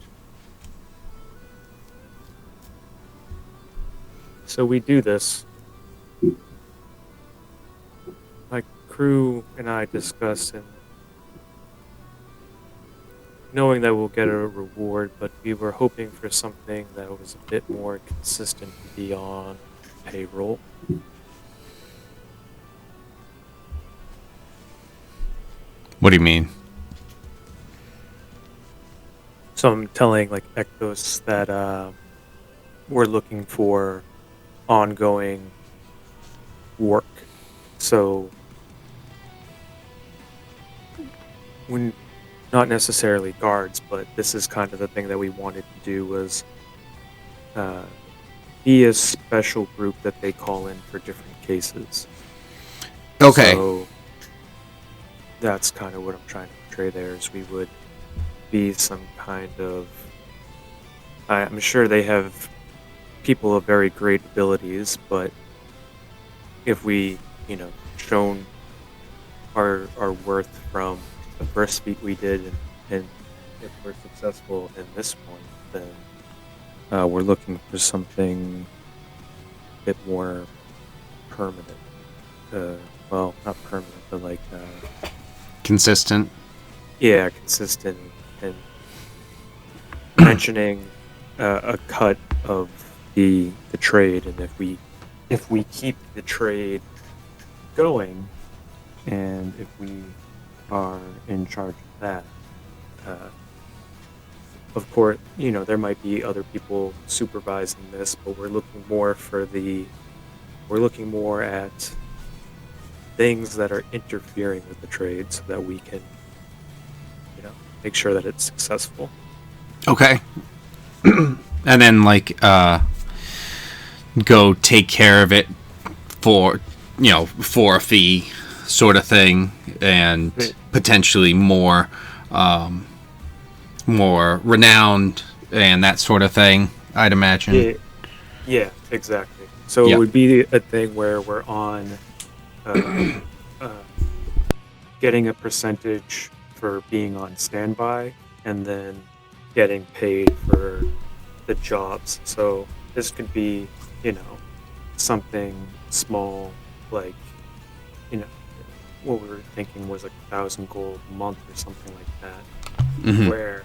So we do this. My crew and I discussed, and knowing that we'll get a reward, but we were hoping for something that was a bit more consistent beyond payroll. What do you mean? So I'm telling like Ektos that we're looking for ongoing work. So when not necessarily guards, but this is kind of the thing that we wanted to do was be a special group that they call in for different cases. Okay. So that's kind of what I'm trying to portray there is we would be some kind of. I'm sure they have people of very great abilities, but if we, shown our worth from the first feat we did, and if we're successful in this one, then we're looking for something a bit more permanent. Well, not permanent, but like Consistent. yeah, consistent, and mentioning a cut of the trade, and if we keep the trade going, and if we are in charge of that, uh, of course, there might be other people supervising this, but we're looking more at things that are interfering with the trade, so that we can, make sure that it's successful. Okay. And then go take care of it for for a fee sort of thing, and potentially more renowned and that sort of thing, I'd imagine. Yeah, exactly. So it would be a thing where we're on getting a percentage for being on standby, and then getting paid for the jobs. So this could be, something small, like, what we were thinking was like 1,000 gold a month or something like that. Mhm. Where,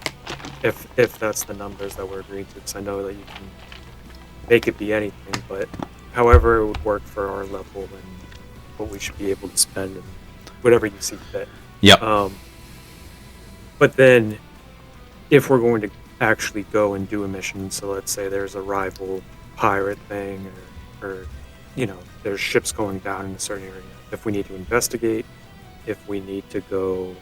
if that's the numbers that we're agreeing to, because I know that you can make it be anything, but however it would work for our level and what we should be able to spend, and whatever you see fit. Yep. But then, if we're going to actually go and do a mission, so let's say there's a rival pirate thing, or there's ships going down in a certain area. If we need to investigate, if we need to go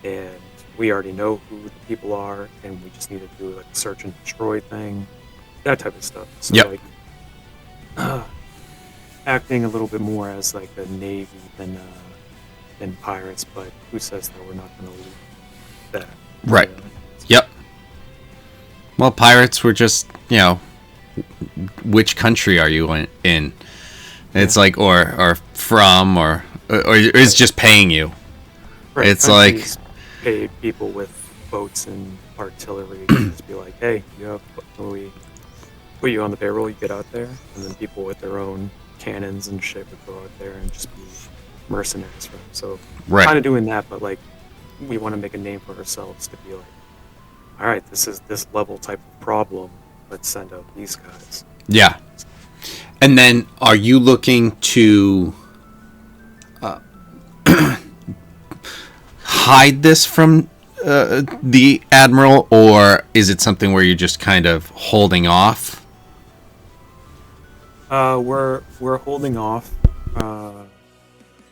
and we already know who the people are, and we just need to do like a search and destroy thing, that type of stuff. So Yep. Acting a little bit more as like a navy than pirates, but who says that we're not going to leave that? Right. Yep. Well, pirates were just, which country are you in? It's like, or from, or it's just paying you. Right. It's like pay people with boats and artillery to just be like, hey, we put you on the payroll, you get out there, and then people with their own cannons and shit would go out there and just be mercenaries for them. So kind of doing that, but like we want to make a name for ourselves to be like, all right, this is this level type of problem. Let's send out these guys. Yeah. And then, are you looking to hide this from the admiral, or is it something where you're just kind of holding off? We're holding off.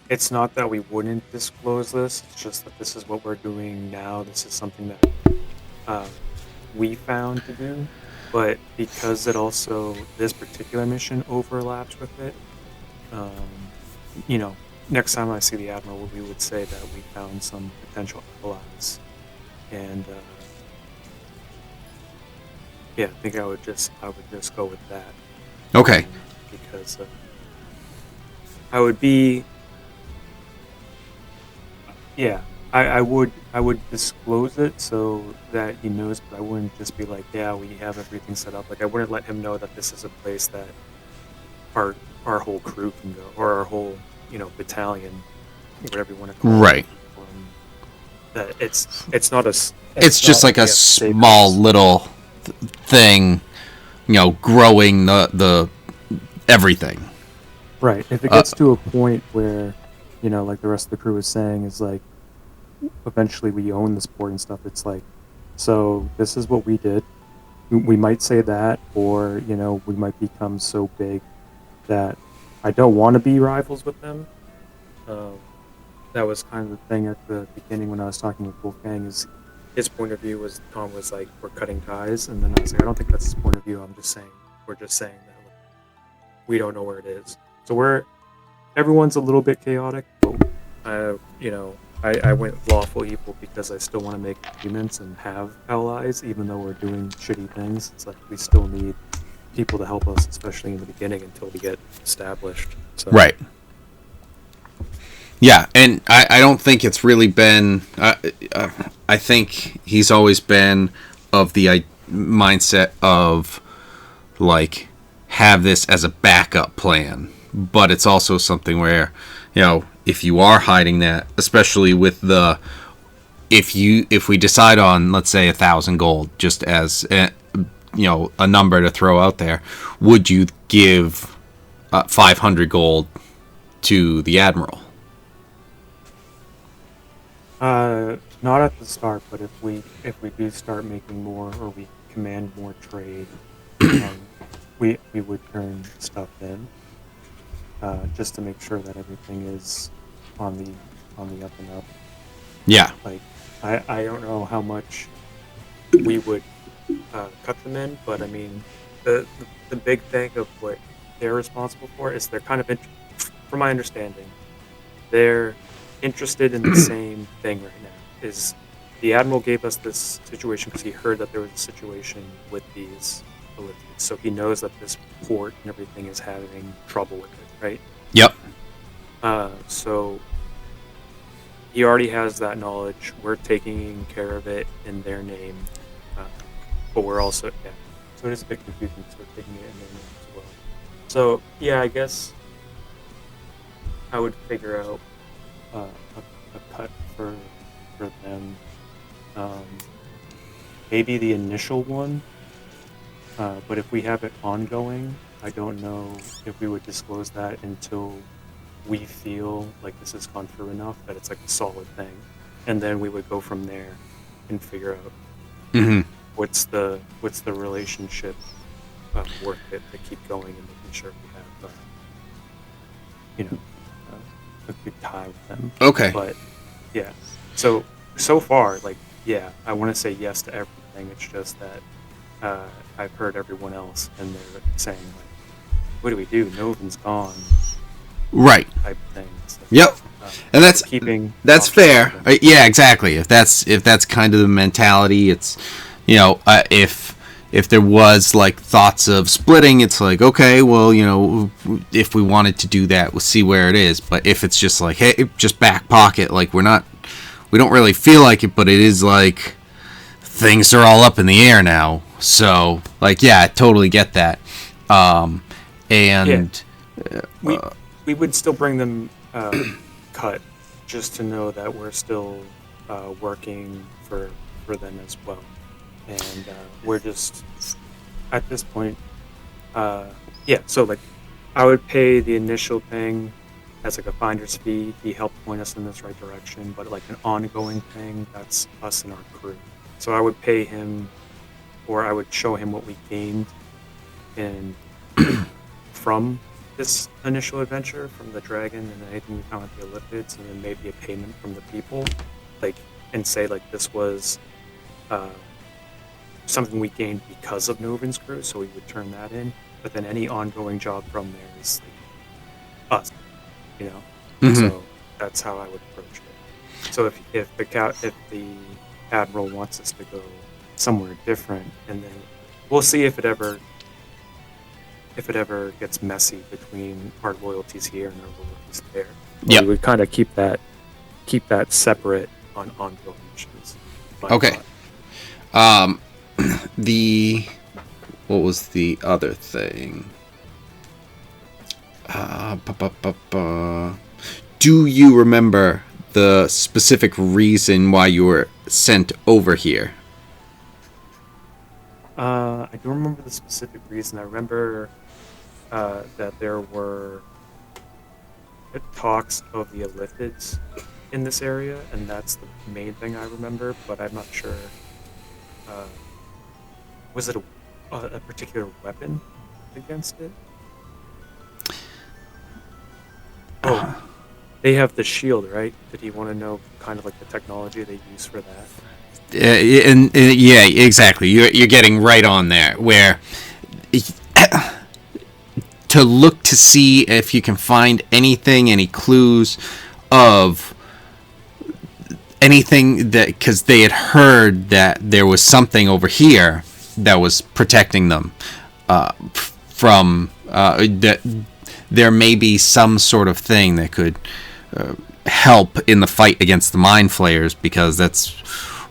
It's not that we wouldn't disclose this. It's just that this is what we're doing now. This is something that we found to do. But because it also, this particular mission overlaps with it, next time I see the Admiral, we would say that we found some potential allies. And, I think I would just go with that. Okay. Because I would be, I would disclose it so that he knows, but I wouldn't just be like, yeah, we have everything set up. Like, I wouldn't let him know that this is a place that our whole crew can go, or our whole, battalion, whatever you want to call it. Right. That it's not a. It's just like a small little thing, growing the everything. Right. If it gets to a point where, like the rest of the crew is saying, is like, eventually we own this port and stuff, it's like, so this is what we did. We might say that, or, we might become so big that I don't want to be rivals with them. That was kind of the thing at the beginning when I was talking with Wolfgang, is his point of view was, Tom was like, we're cutting ties, and then I was like, I don't think that's his point of view. We're just saying that we don't know where it is. So everyone's a little bit chaotic, but I I went lawful evil because I still want to make agreements and have allies, even though we're doing shitty things. It's like we still need people to help us, especially in the beginning until we get established. So. Right. Yeah, and I don't think it's really been... I think he's always been of the mindset of, like, have this as a backup plan. But it's also something where, you know, if you are hiding that, especially with the... If we decide on, let's say, 1,000 gold, just as, a number to throw out there, would you give 500 gold to the Admiral? Not at the start, but if we do start making more or we command more trade, we would turn stuff in, just to make sure that everything is on the up and up. Yeah. Like I don't know how much we would cut them in, but I mean the big thing of what they're responsible for is they're kind of from my understanding, they're interested in the same thing right now. Is the Admiral gave us this situation because he heard that there was a situation with these Olympians. So he knows that this port and everything is having trouble with it, right? Yep. So he already has that knowledge. We're taking care of it in their name. But we're also, yeah. So it is a bit confusing because we're taking it in their name as well. So, yeah, I guess I would figure out a cut for them. Maybe the initial one, but if we have it ongoing, I don't know if we would disclose that until we feel like this has gone through enough that it's like a solid thing, and then we would go from there and figure out what's the relationship worth it to keep going and making sure we have a good tie with them. Okay. But yeah, so far, like, yeah, I want to say yes to everything. It's just that I've heard everyone else, and they're saying, like, what do we do? Noven's gone. Right. Type thing. So, yep. And that's fair. Yeah, exactly. If that's kind of the mentality, it's, if there was like thoughts of splitting, it's like, okay, well, if we wanted to do that, we'll see where it is. But if it's just like, hey, just back pocket, like we don't really feel like it, but it is like things are all up in the air now. So, like, yeah, I totally get that. We would still bring them cut, just to know that we're still working for them as well. And we're just, at this point, so, like, I would pay the initial thing as, like, a finder's fee. He helped point us in this right direction, but, like, an ongoing thing, that's us and our crew. So I would pay him, or I would show him what we gained from this initial adventure, from the dragon and anything we found at the Elliptids, and then maybe a payment from the people, like, and say, like, this was something we gained because of Noven's crew, so we would turn that in. But then any ongoing job from there is, like, us, So that's how I would approach it. So if the Admiral wants us to go somewhere different, and then we'll see if it ever gets messy between our loyalties here and our loyalties there. Yeah, we would kind of keep that separate on ongoing missions. Okay. What was the other thing? Do you remember the specific reason why you were sent over here? I don't remember the specific reason. I remember that there were talks of the Elliptids in this area, and that's the main thing I remember, but I'm not sure. Was it a particular weapon against it? Oh, they have the shield, right? Did he want to know kind of like the technology they use for that? Yeah, exactly. You're getting right on there. Where to look to see if you can find anything, any clues of anything that, because they had heard that there was something over here that was protecting them from that there may be some sort of thing that could help in the fight against the mind flayers, because that's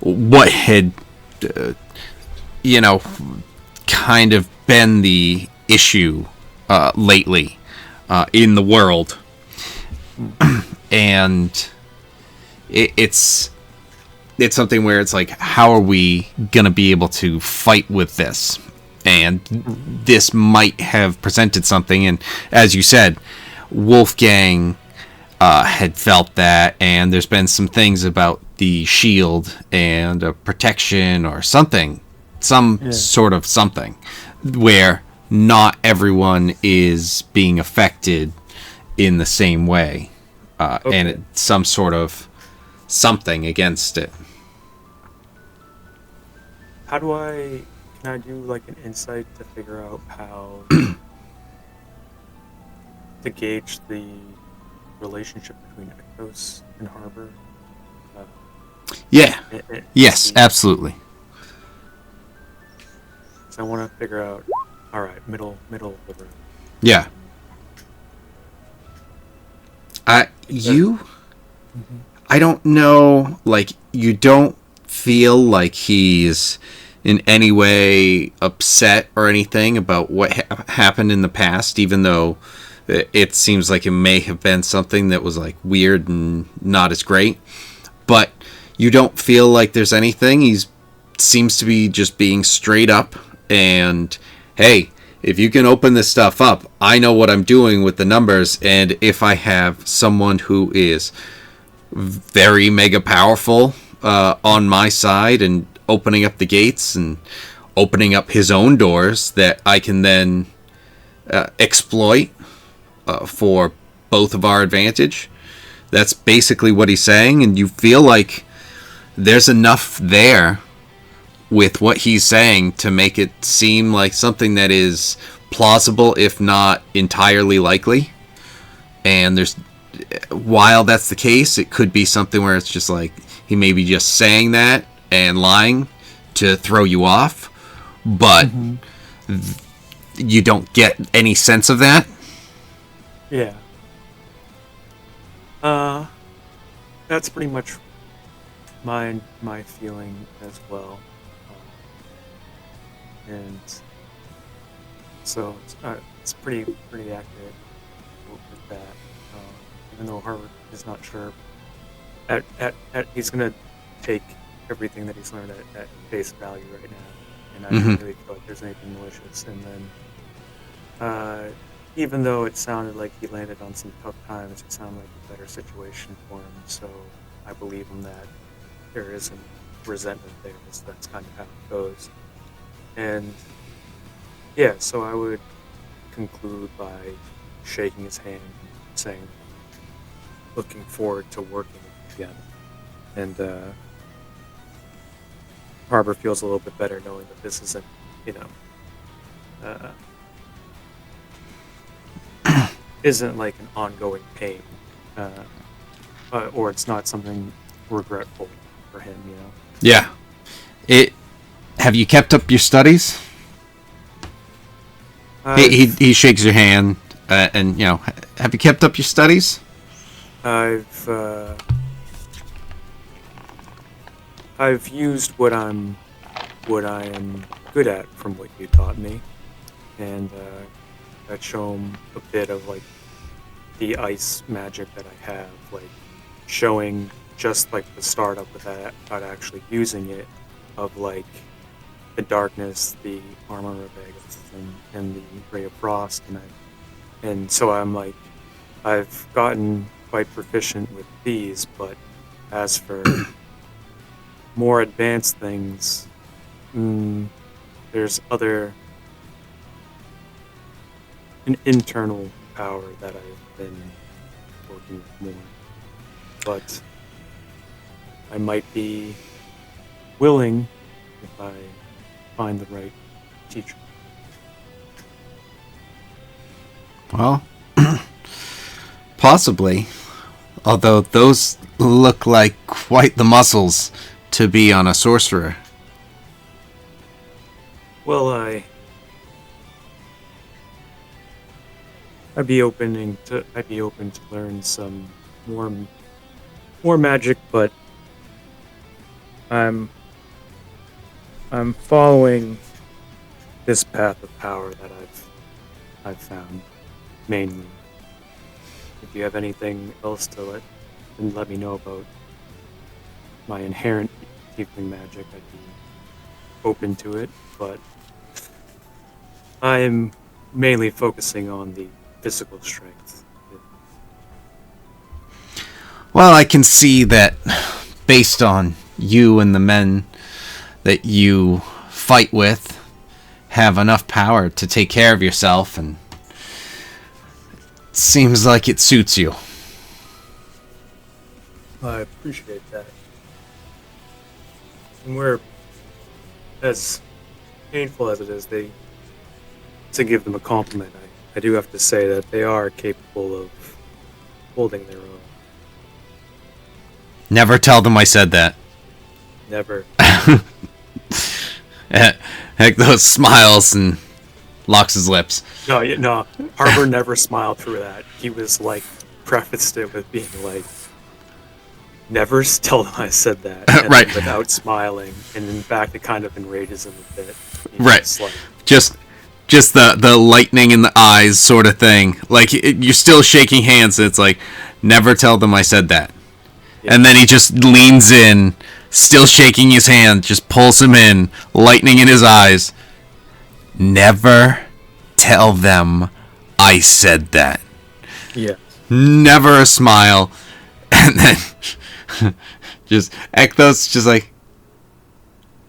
what had kind of been the issue lately in the world. And it's something where it's like, how are we gonna be able to fight with this? And this might have presented something, and as you said, Wolfgang had felt that, and there's been some things about the shield and protection or something, sort of something, where not everyone is being affected in the same way, and it's some sort of something against it. Can I do like an insight to figure out how to gauge the relationship between Ectos and Harbor? Yeah. Yes, absolutely. So I want to figure out. All right, middle of the room. Yeah. I don't know, like, you don't feel like he's in any way upset or anything about what happened in the past, even though it seems like it may have been something that was like weird and not as great. But you don't feel like there's anything. He seems to be just being straight up, and hey, if you can open this stuff up, I know what I'm doing with the numbers, and if I have someone who is very mega powerful on my side and opening up the gates and opening up his own doors that I can then exploit for both of our advantage. That's basically what he's saying, and you feel like there's enough there with what he's saying to make it seem like something that is plausible, if not entirely likely. And while that's the case, it could be something where it's just like he may be just saying that and lying to throw you off, but you don't get any sense of that. Yeah. That's pretty much my feeling as well. And so it's pretty accurate with that. Even though Harvard is not sure, he's gonna take everything that he's learned at face value right now, and I don't really feel like there's anything malicious. And then, even though it sounded like he landed on some tough times, it sounded like a better situation for him. So I believe him that there isn't resentment there. So that's kind of how it goes. And yeah, so I would conclude by shaking his hand, saying, looking forward to working again. And Harbor feels a little bit better knowing that this isn't, isn't like an ongoing pain, or it's not something regretful for him, Yeah. Have you kept up your studies? He shakes your hand, and have you kept up your studies? I've used what I am good at from what you taught me, and I'd show him a bit of like the ice magic that I have, like showing just like the startup without actually using it, of like the darkness, the armor of Vegas, and the ray of frost, and so I'm like, I've gotten quite proficient with these, but as for more advanced things, there's an internal power that I've been working with more, but I might be willing if I find the right teacher. Well, possibly. Although those look like quite the muscles to be on a sorcerer. Well, I'd be open to learn some more magic, but I'm following this path of power that I've found mainly. If you have anything else to let me know about my inherent tiefling magic, I'd be open to it, but I'm mainly focusing on the physical strength. Well, I can see that based on you and the men that you fight with have enough power to take care of yourself, and it seems like it suits you. I appreciate that. And we're, as painful as it is, to give them a compliment, I do have to say that they are capable of holding their own. Never tell them I said that. Never. Hector smiles and locks his lips. No. Harbor never smiled through that. He was like, prefaced it with being like, never tell them I said that. And Right. without smiling. And in fact, it kind of enrages him a bit. Right. Just the lightning in the eyes sort of thing. Like, you're still shaking hands, and it's like, never tell them I said that. Yeah. And then he just leans in, still shaking his hand, just pulls him in, lightning in his eyes. Never tell them I said that. Yeah. Never a smile. And then just Ekthos just like,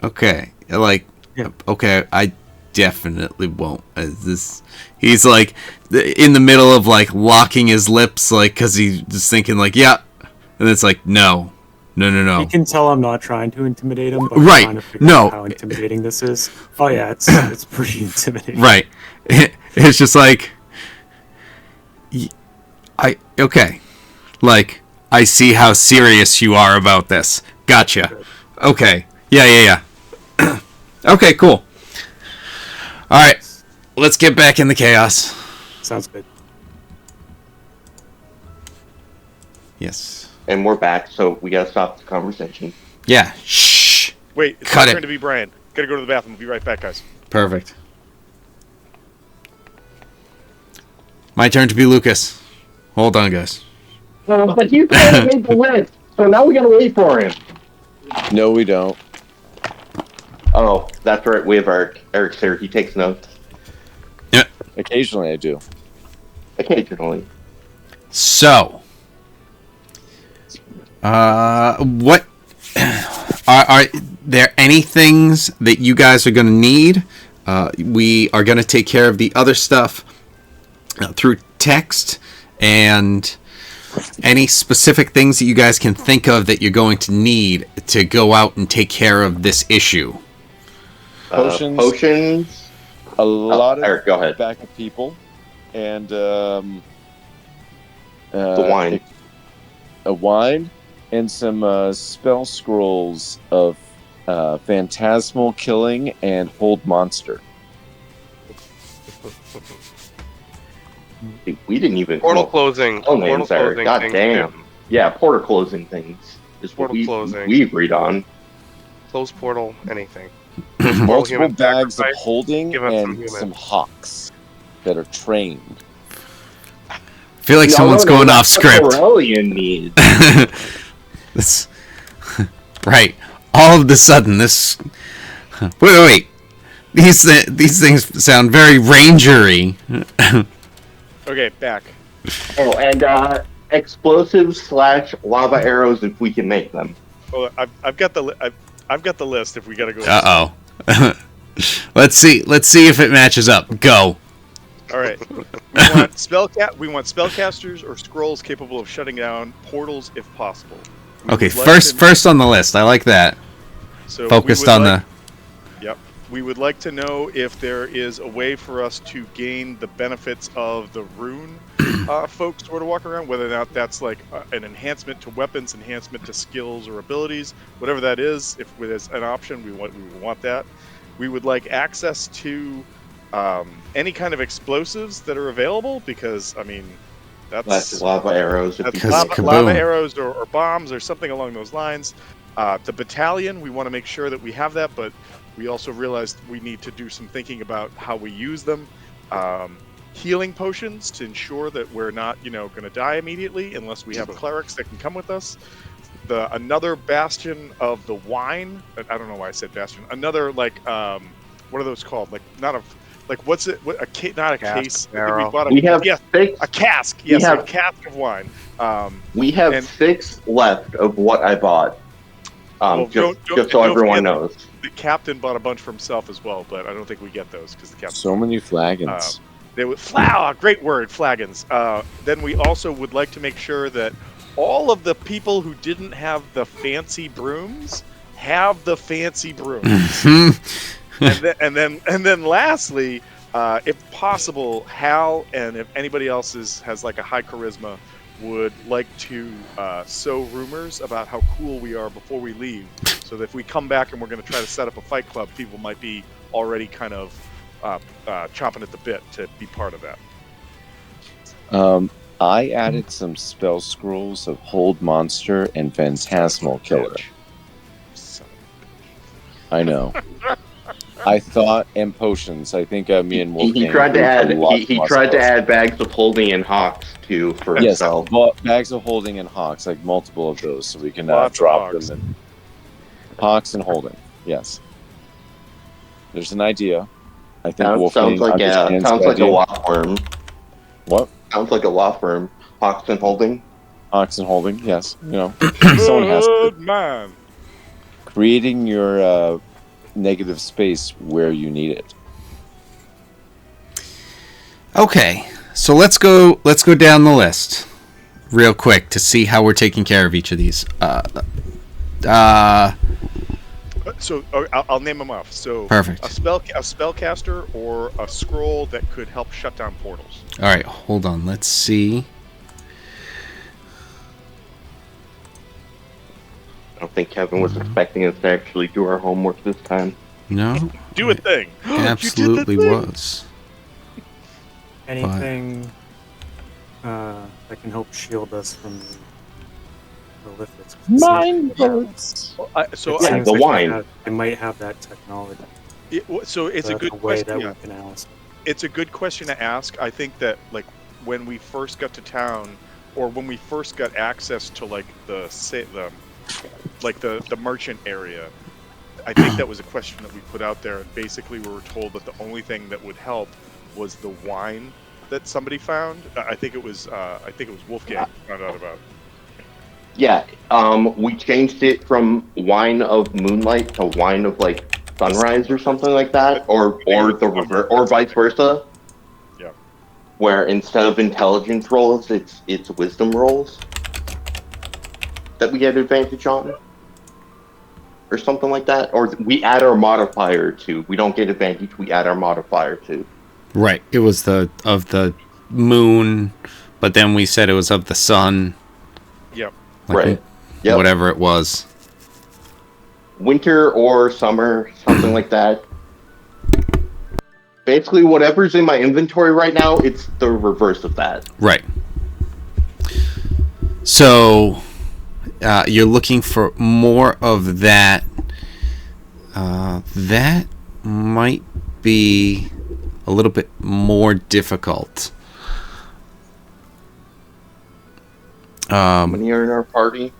okay. Like, yeah. Okay, I definitely won't. He's like in the middle of like locking his lips, like, because he's just thinking like, yeah. And it's like, no. You can tell I'm not trying to intimidate him, but right. I'm trying to figure out how intimidating this is. Oh yeah, it's pretty intimidating. Right. It's just like, okay. Like, I see how serious you are about this. Gotcha. Okay. Yeah. Okay, cool. Alright. Let's get back in the chaos. Sounds good. Yes. And we're back, so we gotta stop the conversation. Yeah. Shh. Wait, it's my turn to be Brian. Gotta go to the bathroom. We'll be right back, guys. Perfect. My turn to be Lucas. Hold on, guys. But you can't make the list, so now we gotta wait for him. No, we don't. Oh, that's right. We have Eric. Eric's here. He takes notes. Yeah. Occasionally I do. Occasionally. So, what are there any things that you guys are going to need? We are going to take care of the other stuff through text, and any specific things that you guys can think of that you're going to need to go out and take care of this issue. Potions. A lot of Eric, go ahead. backup people, and the wine. A wine, and some spell scrolls of phantasmal killing and hold monster. We didn't even portal closing. Portal closing. God damn. Yeah, portal closing things is what we agreed on. Close portal, anything. Multiple bags of holding and some hawks that are trained. I feel like someone's going off script. Aurelian needs. This, right. All of a sudden, this. Wait. These things sound very rangery. Okay, back. Oh, and explosives / lava arrows if we can make them. Well, I've got the list. If we gotta go. Uh oh. Let's see if it matches up. Go. All right. We want spellcasters or scrolls capable of shutting down portals if possible. Okay, first on the list. I like that. So focused on the. Yep. We would like to know if there is a way for us to gain the benefits of the rune folks sort of walk around, whether or not that's like an enhancement to weapons, enhancement to skills or abilities, whatever that is. If there's an option, we want that. We would like access to any kind of explosives that are available, because I mean, that's lava arrows. that's Kaboom. lava arrows or bombs or something along those lines. The battalion, we want to make sure that we have that, but we also realized we need to do some thinking about how we use them. Healing potions to ensure that we're not, going to die immediately unless we have clerics that can come with us. Another bastion of the wine. I don't know why I said bastion. Another what are those called? What's it? Not a case. I think we have 6. A cask. Yes, a cask of wine. We have 6 left of what I bought. Just so everyone knows. The captain bought a bunch for himself as well, but I don't think we get those because the captain. So many flagons. They would great word, flagons. Then we also would like to make sure that all of the people who didn't have the fancy brooms have the fancy brooms. and then lastly, if possible, Hal, and if anybody else has like a high charisma, would like to sow rumors about how cool we are before we leave, so that if we come back and we're going to try to set up a fight club, people might be already kind of chomping at the bit to be part of that. I added some spell scrolls of Hold Monster and Phantasmal Killer. I know. I thought, and potions. I think me and Wolfgang. He tried to add bags of holding and hawks too for himself. Well, bags of holding and hawks, like multiple of those, so we can drop them in. Hawks and holding, yes. There's an idea. I think Wolfgang sounds like a law firm. What? Sounds like a law firm. Hawks and holding. Hawks and holding, yes. Someone has to. Good man. Creating your negative space where you need it. Okay, so let's go down the list real quick to see how we're taking care of each of these. So I'll name them off. So perfect. A spellcaster or a scroll that could help shut down portals. All right, hold on. Let's see. I don't think Kevin was expecting us to actually do our homework this time. No. Do a thing. Absolutely was. Anything that can help shield us from the lithids. Mind bullets. The wine. It might have that technology. So it's a good way question. that we can ask. It's a good question to ask. I think that when we first got to town, or when we first got access to the merchant area, I think that was a question that we put out there, and basically we were told that the only thing that would help was the wine that somebody found. I think it was Wolfgang found out about. Yeah, we changed it from wine of moonlight to wine of sunrise or something like that, or the reverse, or vice versa. Yeah. Where instead of intelligence rolls, it's wisdom rolls that we get advantage on, or something like that. Or we add our modifier to. We don't get advantage. We add our modifier to. Right. It was of the moon, but then we said it was of the sun. Yep. Right. Yep. Whatever it was. Winter or summer, something like that. Basically, whatever's in my inventory right now, it's the reverse of that. Right. So, you're looking for more of that. That might be a little bit more difficult. How many are in our party?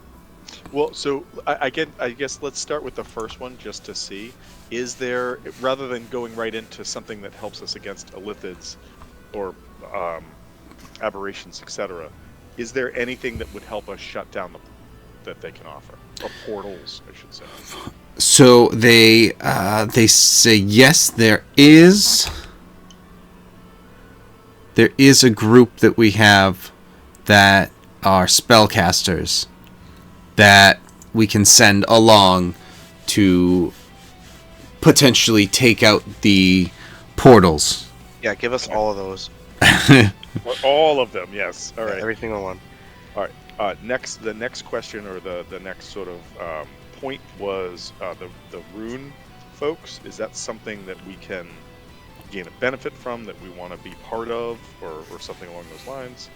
Well, so I guess let's start with the first one just to see. Is there, rather than going right into something that helps us against illithids or aberrations, etc., is there anything that would help us shut down that they can offer? Or portals, I should say. So they say yes, there is. There is a group that we have that are spellcasters that we can send along to potentially take out the portals. Yeah, give us all of those. All of them, yes. All right. Every single one. All right. The next question, or the next sort of point was the rune folks. Is that something that we can gain a benefit from, that we want to be part of, or something along those lines?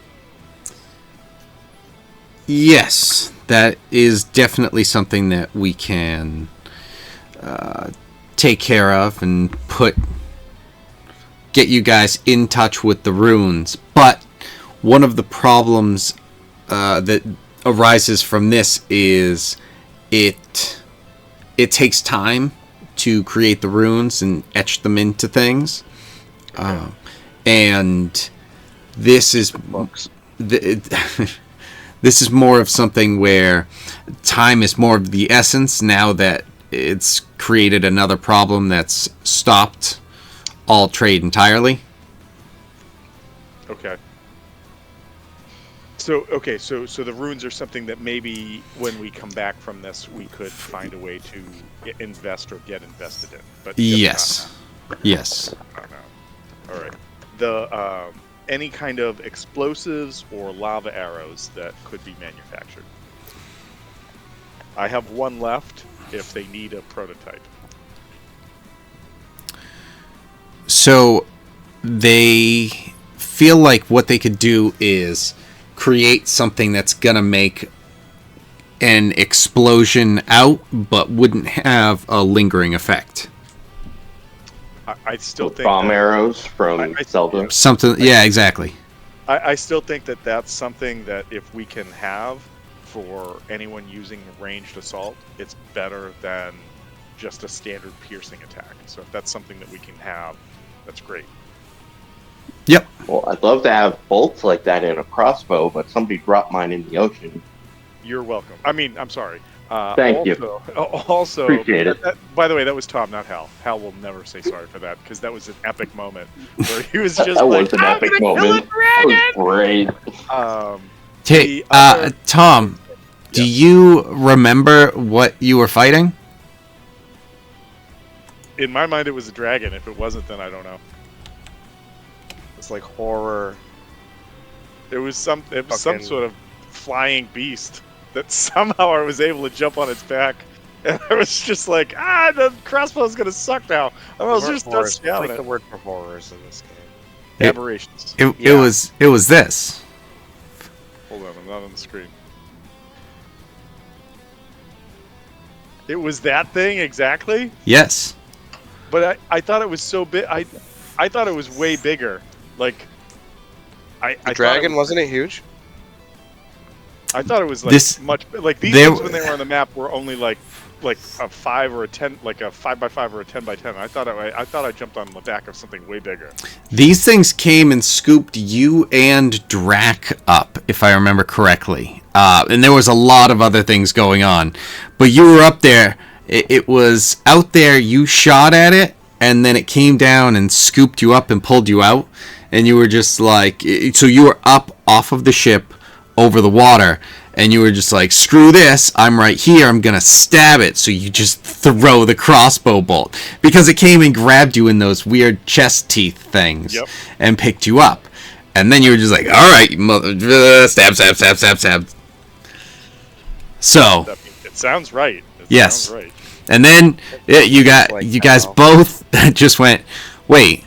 Yes, that is definitely something that we can take care of and get you guys in touch with the runes. But one of the problems that arises from this is it takes time to create the runes and etch them into things. And this is this is more of something where time is more of the essence now that it's created another problem that's stopped all trade entirely. Okay. So the runes are something that maybe when we come back from this, we could find a way to invest or get invested in. But yes. Yes. Not now. All right. The any kind of explosives or lava arrows that could be manufactured. I have one left if they need a prototype. So they feel like what they could do is create something that's gonna make an explosion out, but wouldn't have a lingering effect. I still think bomb arrows from Zelda. Something, yeah, exactly. I still think that that's something that if we can have for anyone using ranged assault, it's better than just a standard piercing attack. So if that's something that we can have, that's great. Yep. Well, I'd love to have bolts like that in a crossbow, but somebody dropped mine in the ocean. You're welcome. I mean, I'm sorry. Thank you. Also, appreciate it. By the way, that was Tom, not Hal. Hal will never say sorry for that because that was an epic moment where he was just that like, was an epic moment. That was great. Hey, other- Tom, do you remember what you were fighting? In my mind, it was a dragon. If it wasn't, then I don't know. It's like horror. It was some Fucking- sort of flying beast that somehow I was able to jump on its back, and I was just like, the crossbow's gonna suck now. I was just not Horrors. It's scouting like the it. word for horrors in this game. Aberrations. It Yeah. was this. Hold on, I'm not on the screen. It was that thing exactly, Yes. but I thought it was so big. I thought it was way bigger. Like, I The thought dragon, it was, wasn't it huge? I thought it was like This- much like these there- things when they were on the map were only like a 5 or a 10, like a 5x5 or a 10x10. I thought I jumped on the back of something way bigger. These things came and scooped you and Drac up, if I remember correctly. And there was a lot of other things going on. But you were up there. It was out there. You shot at it, and then it came down and scooped you up and pulled you out. And you were just like... So you were up off of the ship over the water, and you were just like, screw this, I'm right here, I'm gonna stab it. So you just throw the crossbow bolt because it came and grabbed you in those weird chest teeth things. Yep. And picked you up, and then you were just like, all right, stab. So It sounds right. It Yes. sounds right. and then you Like guys hell. both just went, wait,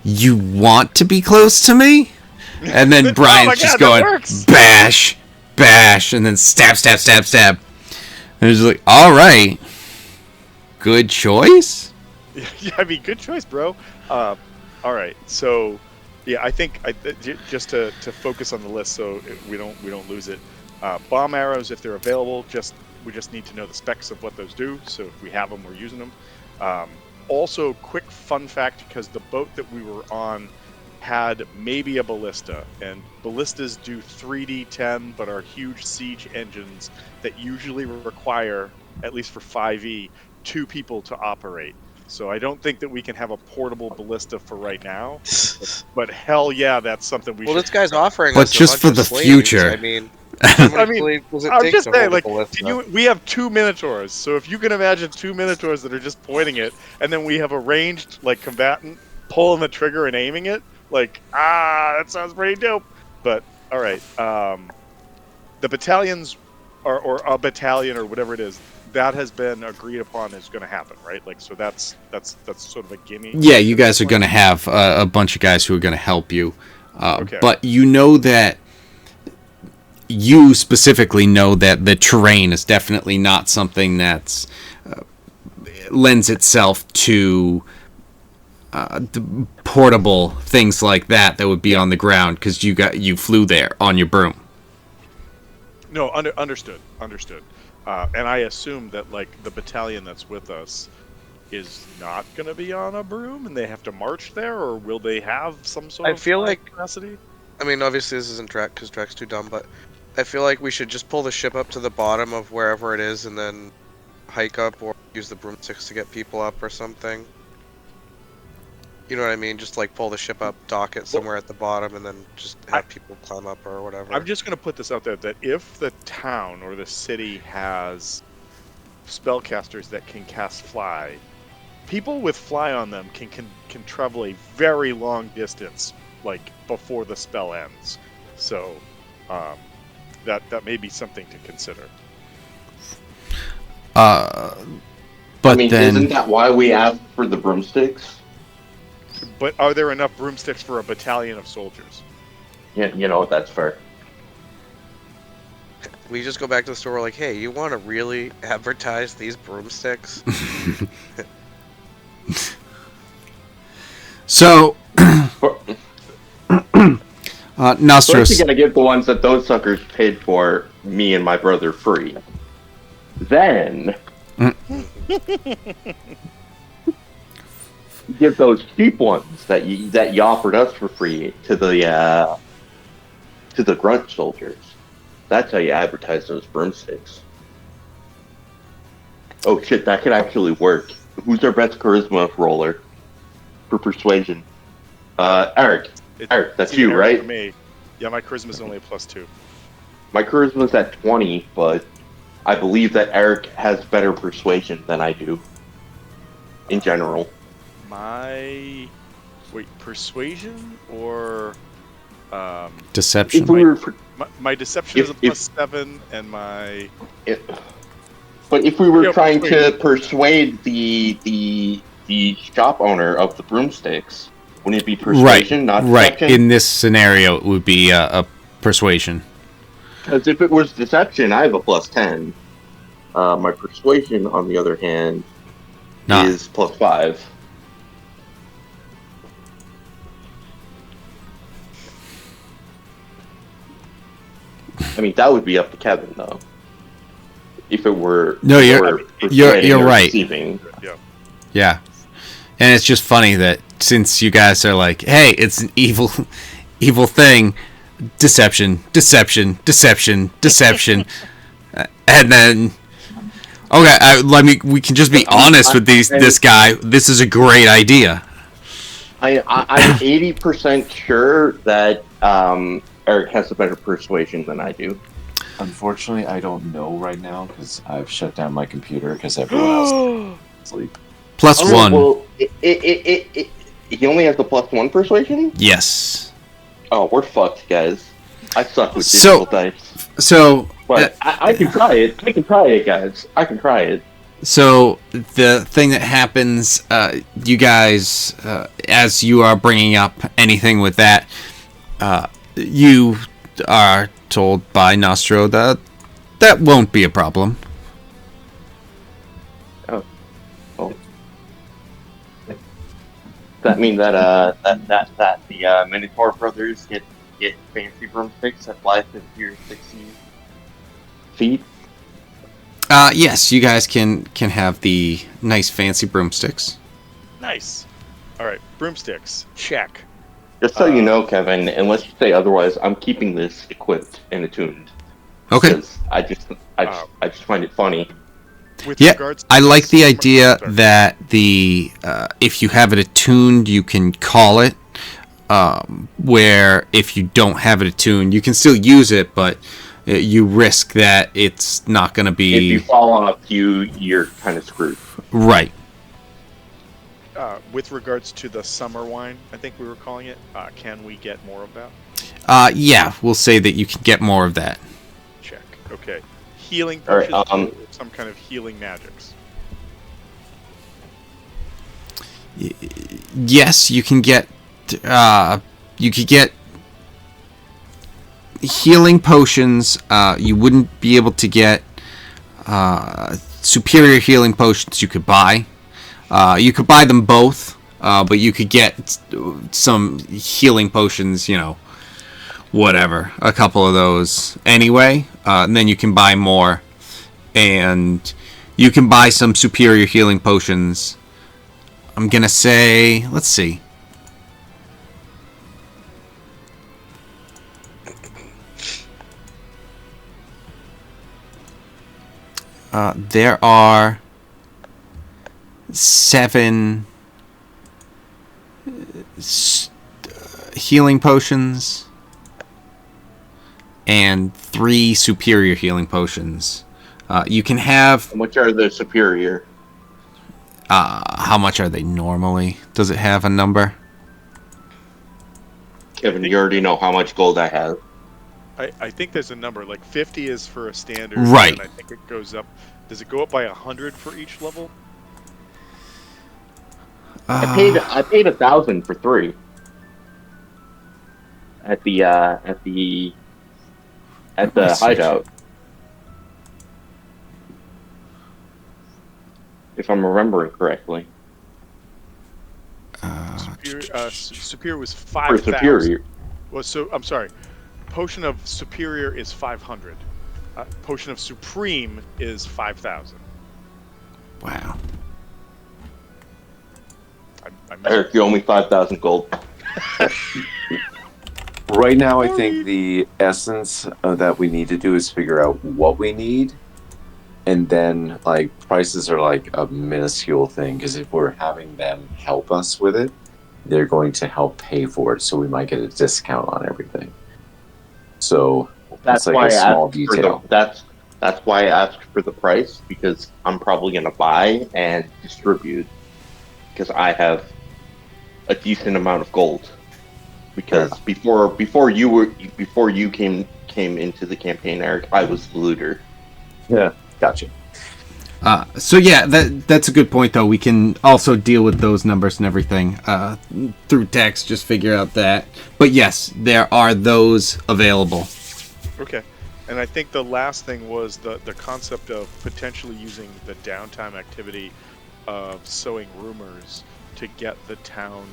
you want to be close to me? And then Brian's my just God, that going works. bash, and then stab. And it's like, all right, good choice. Yeah, I mean, good choice, bro. All right, so yeah, I think just to focus on the list so we don't lose it. Bomb arrows, if they're available, we just need to know the specs of what those do. So if we have them, we're using them. Also, quick fun fact, because the boat that we were on had maybe a ballista, and ballistas do 3d10 but are huge siege engines that usually require, at least for 5e, 2 people to operate. So I don't think that we can have a portable ballista for right now, but hell yeah, that's something we Well, should. this guy's offering But us a just bunch for of the slaves. future. I mean, how many slaves does it I'm take just to saying, hold a like, ballista? we have 2 minotaurs, so if you can imagine 2 minotaurs that are just pointing it, and then we have a ranged, like, combatant pulling the trigger and aiming it, Like, that sounds pretty dope. But all right, the battalions, or a battalion or whatever it is, that has been agreed upon is going to happen, right? Like, so that's sort of a gimme. Yeah, you guys are going to have a bunch of guys who are going to help you. Okay. But you know that you specifically know that the terrain is definitely not something that's lends itself to portable things like that would be on the ground because you flew there on your broom. No, understood. And I assume that like the battalion that's with us is not going to be on a broom, and they have to march there, or will they have some sort I of feel like- capacity? I mean, obviously this isn't Drek because Drek's too dumb, but I feel like we should just pull the ship up to the bottom of wherever it is and then hike up or use the broomsticks to get people up or something. You know what I mean? Just like pull the ship up, dock it somewhere at the bottom, and then just have people climb up or whatever. I'm just going to put this out there that if the town or the city has spellcasters that can cast fly, people with fly on them can travel a very long distance, like before the spell ends. So that may be something to consider. But I mean, then isn't that why we asked for the broomsticks? But are there enough broomsticks for a battalion of soldiers? Yeah, you know, that's fair. We just go back to the store. We're like, hey, you want to really advertise these broomsticks? so First, Nostros. you gotta give the ones that those suckers paid for me and my brother free. Then give those cheap ones that you offered us for free to the grunt soldiers. That's how you advertise those broomsticks. Oh shit, that could actually work. Who's our best charisma roller for persuasion? Eric. Eric, that's it's you, Eric right? For me. Yeah, my charisma's only a +2. My charisma's at 20, but I believe that Eric has better persuasion than I do. In general. Persuasion or Deception. If we were, my deception is a If- +7, and my but if we were Yeah, trying to persuasion. persuade the shop owner of the broomsticks, wouldn't it be Right, persuasion, not right. deception? In this scenario, it would be a persuasion. Because if it was deception, I have a +10. My persuasion, on the other hand, Nah. is +5. I mean, that would be up to Kevin, though. If it were... No, if it you're- were you're persuading or right. deceiving. Yeah, and it's just funny that since you guys are like, hey, it's an evil thing, deception, and then okay, we can just be honest with this guy. This is a great idea. I'm 80% sure that Eric has a better persuasion than I do. Unfortunately, I don't know right now because I've shut down my computer because everyone else is asleep. +1. Well, he only has the +1 persuasion? Yes. Oh, we're fucked, guys. I suck with So- digital dice. So But I can try it. I can try it, guys. I can try it. So the thing that happens, you guys, as you are bringing up anything with that, you are told by Nostro that that won't be a problem. Does that mean that that the Minotaur brothers get fancy broomsticks that fly to your 60 feet? Yes, you guys can have the nice fancy broomsticks. Nice. All right, broomsticks. Check. Just so you know, Kevin, unless you say otherwise, I'm keeping this equipped and attuned. Okay. Because I just find it funny. With Yeah, regards to I like the this- idea Sorry. that if you have it attuned, you can call it. Where if you don't have it attuned, you can still use it, but you risk that it's not going to If you be fall off, you're kind of screwed. right. with regards to the summer wine, I think we were calling it, can we get more of that? Yeah, we'll say that you can get more of that. Check. Okay. Healing All right, potions, or some kind of healing magics. Yes, you can get. You could get healing potions. You wouldn't be able to get superior healing potions. You could buy. You could buy them both, but you could get some healing potions. Whatever, a couple of those anyway. And then you can buy more, and you can buy some superior healing potions. I'm gonna say, let's see. There are 7 healing potions and 3 superior healing potions. You can have. How much are the superior? How much are they normally? Does it have a number? Kevin, you already know how much gold I have. I think there's a number, like 50 is for a standard, Right. And I think it goes up. Does it go up by 100 for each level? I paid 1,000 for 3 at the hideout. If I'm remembering correctly. Superior was For 5,000. superior. Well, so I'm sorry. Potion of superior is 500. Potion of supreme is 5,000. Wow. Eric, you owe me 5,000 gold. Right now, I think the essence that we need to do is figure out what we need, and then like prices are like a minuscule thing, because if we're having them help us with it, they're going to help pay for it, so we might get a discount on everything. So That's like why a I small asked detail. that's why I asked for the price, because I'm probably gonna buy and distribute, because I have a decent amount of gold. Because before you came into the campaign, Eric, I was the looter. Yeah, gotcha. So yeah, that's a good point though. We can also deal with those numbers and everything through text. Just figure out that. But yes, there are those available. Okay. And I think the last thing was the concept of potentially using the downtime activity of sowing rumors to get the town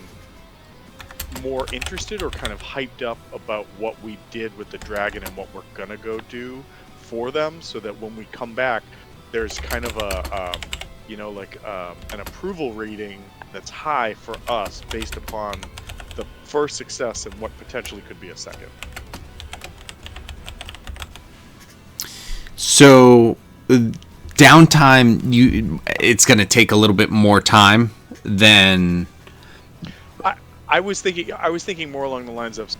more interested or kind of hyped up about what we did with the dragon and what we're gonna go do for them, so that when we come back, there's kind of an approval rating that's high for us based upon the first success and what potentially could be a second. So downtime, it's going to take a little bit more time than. I was thinking more along the lines of,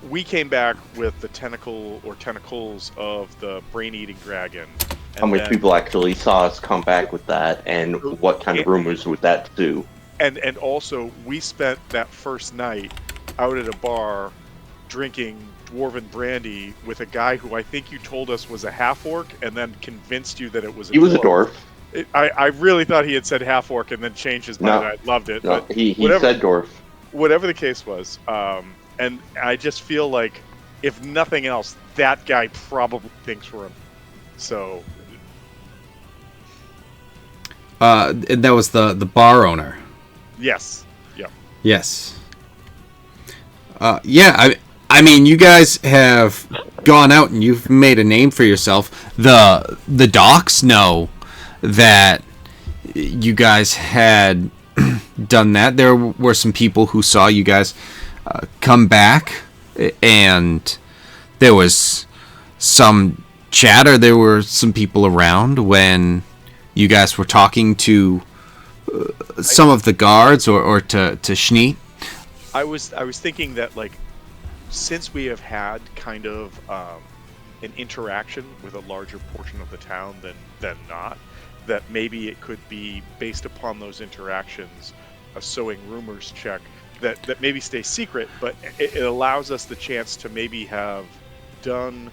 we came back with the tentacles of the brain-eating dragon. How many people actually saw us come back with that, and what kind of rumors would that do? And also, we spent that first night out at a bar drinking dwarven brandy with a guy who I think you told us was a half-orc, and then convinced you that it was a He was a dwarf. I really thought he had said half-orc and then changed his mind. No. I loved it. No, but he said dwarf. Whatever the case was, and I just feel like, if nothing else, that guy probably thinks we're a... So... that was the bar owner. Yes. Yep. Yes. Yeah, I mean, you guys have gone out and you've made a name for yourself. The docks know that you guys had done that. There were some people who saw you guys come back, and there was some chatter. There were some people around when you guys were talking to some of the guards or to Schneet. I was thinking that, like, since we have had kind of an interaction with a larger portion of the town than not, that maybe it could be based upon those interactions, a sowing rumors check that maybe stays secret, but it allows us the chance to maybe have done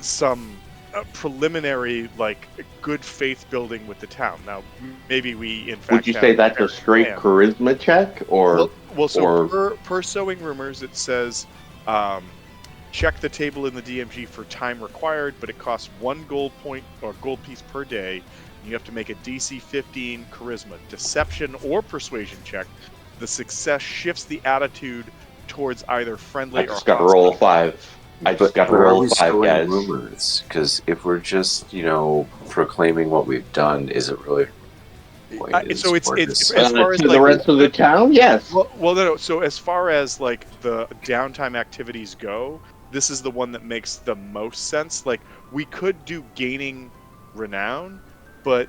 some preliminary, like, good faith building with the town. Now, maybe we in fact Would you say that's a straight charisma check, or per sowing rumors, it says check the table in the DMG for time required, but it costs 1 gold point or gold piece per day. You have to make a DC 15 charisma, deception, or persuasion check. The success shifts the attitude towards either friendly or hostile. I just got to roll 5. I just got to roll 5, guys. Rumors, because if we're just, proclaiming what we've done, is it really? So it's as far as to the rest of the town, yes. Well, no. So as far as like the downtime activities go, this is the one that makes the most sense. Like, we could do gaining renown, but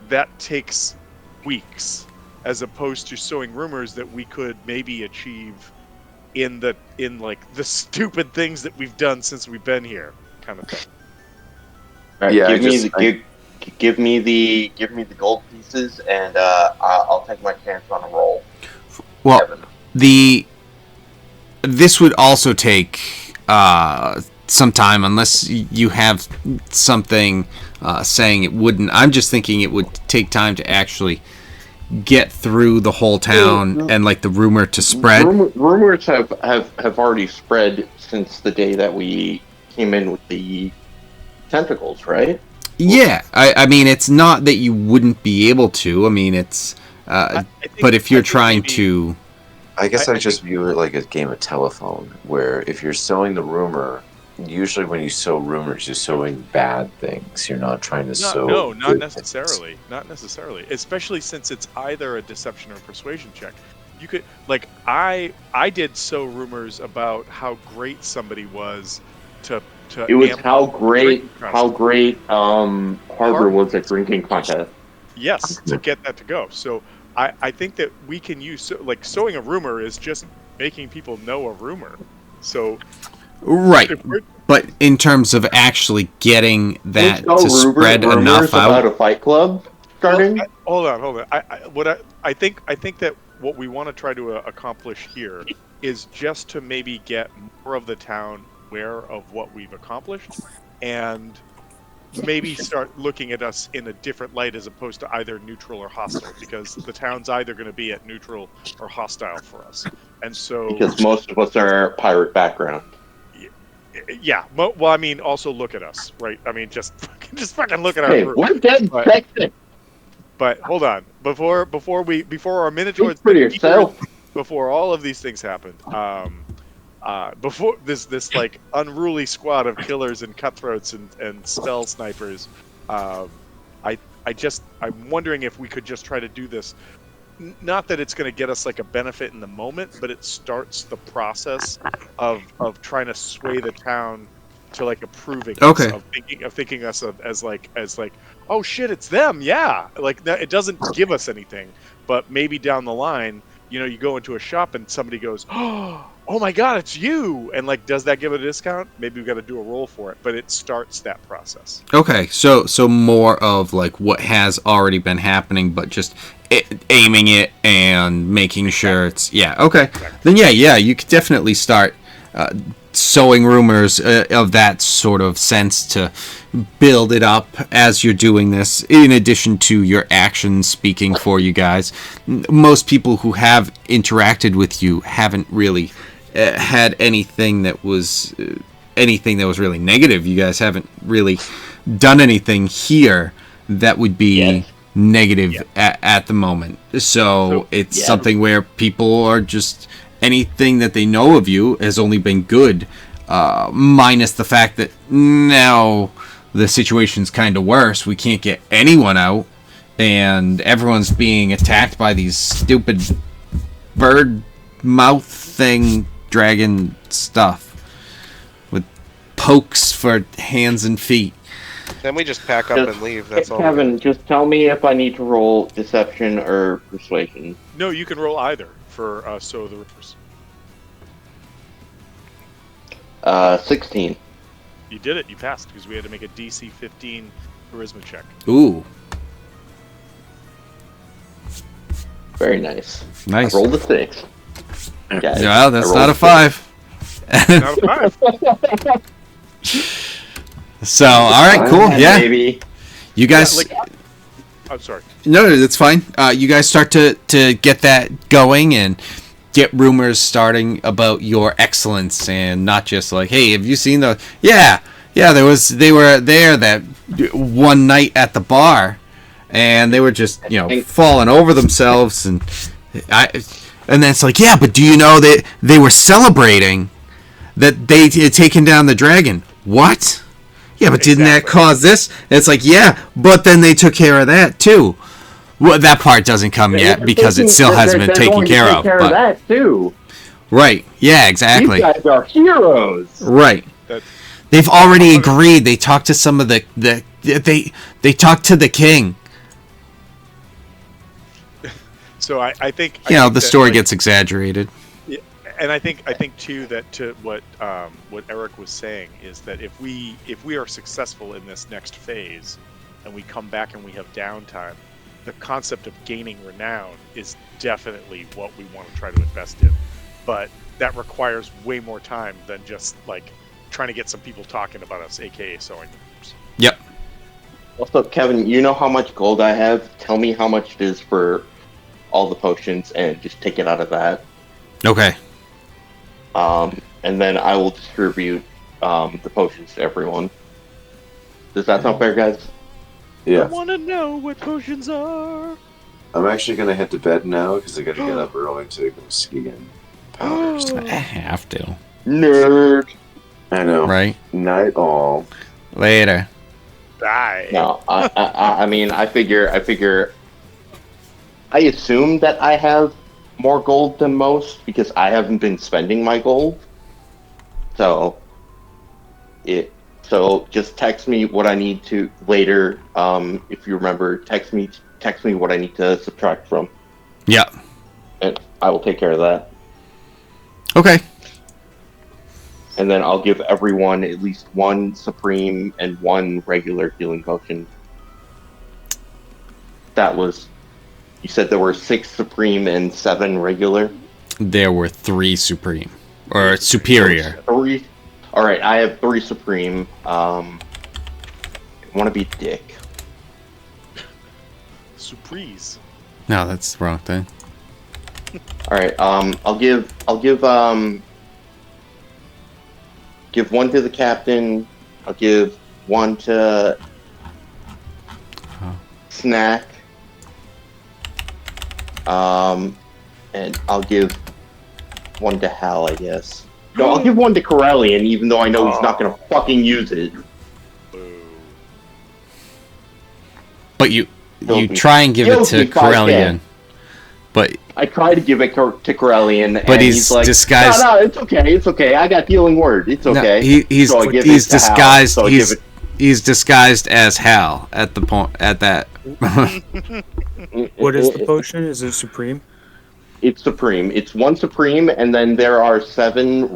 that takes weeks, as opposed to sowing rumors that we could maybe achieve in like the stupid things that we've done since we've been here, kind of thing. All right, give me the gold pieces, and I'll take my chance on a roll. Well, this would also take some time, unless you have something saying it wouldn't. I'm just thinking it would take time to actually get through the whole town and like the rumor to spread. Rumors have already spread since the day that we came in with the tentacles, right? Yeah, I mean, it's not that you wouldn't be able to. I mean, it's but if you're trying to, I guess I just view it like a game of telephone, where if you're sowing the rumor, usually when you sow rumors, you're sowing bad things. You're not trying to sow. No, not necessarily. Not necessarily. Especially since it's either a deception or persuasion check. You could, like, I did sow rumors about how great somebody was to. It was how great Harbor was at drinking contest. Yes, to get that to go. So I think that we can use, like, sowing a rumor is just making people know a rumor. So. Right, but in terms of actually getting that to spread enough out. About a fight club starting. Hold on. I think that what we want to try to accomplish here is just to maybe get more of the town aware of what we've accomplished, and maybe start looking at us in a different light as opposed to either neutral or hostile, because the town's either going to be at neutral or hostile for us, and so because most of us are pirate background. Yeah, well, I mean, also look at us, right? I mean, just fucking look at our group. We're dead sexy. But hold on, before our Minotaurs, before all of these things happened, before this like unruly squad of killers and cutthroats and spell snipers, I'm wondering if we could just try to do this. Not that it's going to get us like a benefit in the moment, but it starts the process of trying to sway the town to like approving us, of thinking us as like oh shit, it's them, yeah. Like that, it doesn't give us anything, but maybe down the line, you go into a shop and somebody goes, oh my god, it's you, and like, does that give a discount? Maybe we've got to do a roll for it, but it starts that process. Okay, so more of like what has already been happening, but just aiming it and making sure it's okay. Then yeah, you could definitely start sowing rumors of that sort of sense to build it up as you're doing this, in addition to your actions speaking for you guys. Most people who have interacted with you haven't really had anything that was really negative. You guys haven't really done anything here that would be negative at the moment. So it's something where people are just, anything that they know of you has only been good, minus the fact that now the situation's kind of worse. We can't get anyone out, and everyone's being attacked by these stupid bird mouth thing dragon stuff with pokes for hands and feet. Then we just pack up and leave. That's all. Kevin, just tell me if I need to roll deception or persuasion. No, you can roll either for sow the rumors. 16. You did it. You passed because we had to make a DC 15 charisma check. Ooh. Very nice. Nice. I rolled a 6. Guys, Well, that's I rolled not a 5. Not a 5. So, all right, cool. Yeah. Maybe. You guys. Yeah, I'm sorry. No, that's fine. You guys start to get that going and get rumors starting about your excellence, and not just like, hey, have you seen the? Yeah. They were there that one night at the bar, and they were just falling over themselves, and then it's like, yeah, but do you know that they were celebrating that they had taken down the dragon? What? Yeah, but didn't that cause this? And it's like, yeah, but then they took care of that too. Well, that part doesn't come yet because it still hasn't been taken care of. Care of that too. Right. Yeah, exactly. These guys are heroes. Right. They've already agreed. They talked to some of they talked to the king. So I think the story gets exaggerated. Yeah, and I think too that to what Eric was saying is that if we are successful in this next phase, and we come back and we have downtime, the concept of gaining renown is definitely what we want to try to invest in. But that requires way more time than just like trying to get some people talking about us, aka sewing numbers. Yep. Also, Kevin, you know how much gold I have? Tell me how much it is for all the potions and just take it out of that. Okay. And then I will distribute the potions to everyone. Does that sound fair, guys? Yeah. I want to know what potions are. I'm actually going to head to bed now because I got to get up early to go skiing. Powders. I have to. Nerd. I know. Right. Night all. Later. Die. No, I mean, I figure. I assume that I have more gold than most because I haven't been spending my gold. So just text me what I need to later. If you remember, text me what I need to subtract from. Yeah. And I will take care of that. Okay. And then I'll give everyone at least one supreme and one regular healing potion. You said there were 6 supreme and 7 regular? There were 3 supreme. Or superior. 3. Alright, I have 3 supreme. I want to be dick. Surprise. No, that's the wrong thing. Alright, I'll give one to the captain. I'll give one to Snack. And I'll give one to Hal, I guess. No, I'll give one to Corellian, even though I know he's not gonna fucking use it. But you try and give it to Corellian. But I try to give it to Corellian, but and he's like, disguised. No, it's okay. I got healing word. It's okay. No, he's disguised. Hal, so he's disguised as Hal at the point at that. What is the potion? Is it supreme? It's supreme. It's 1 supreme, and then there are 7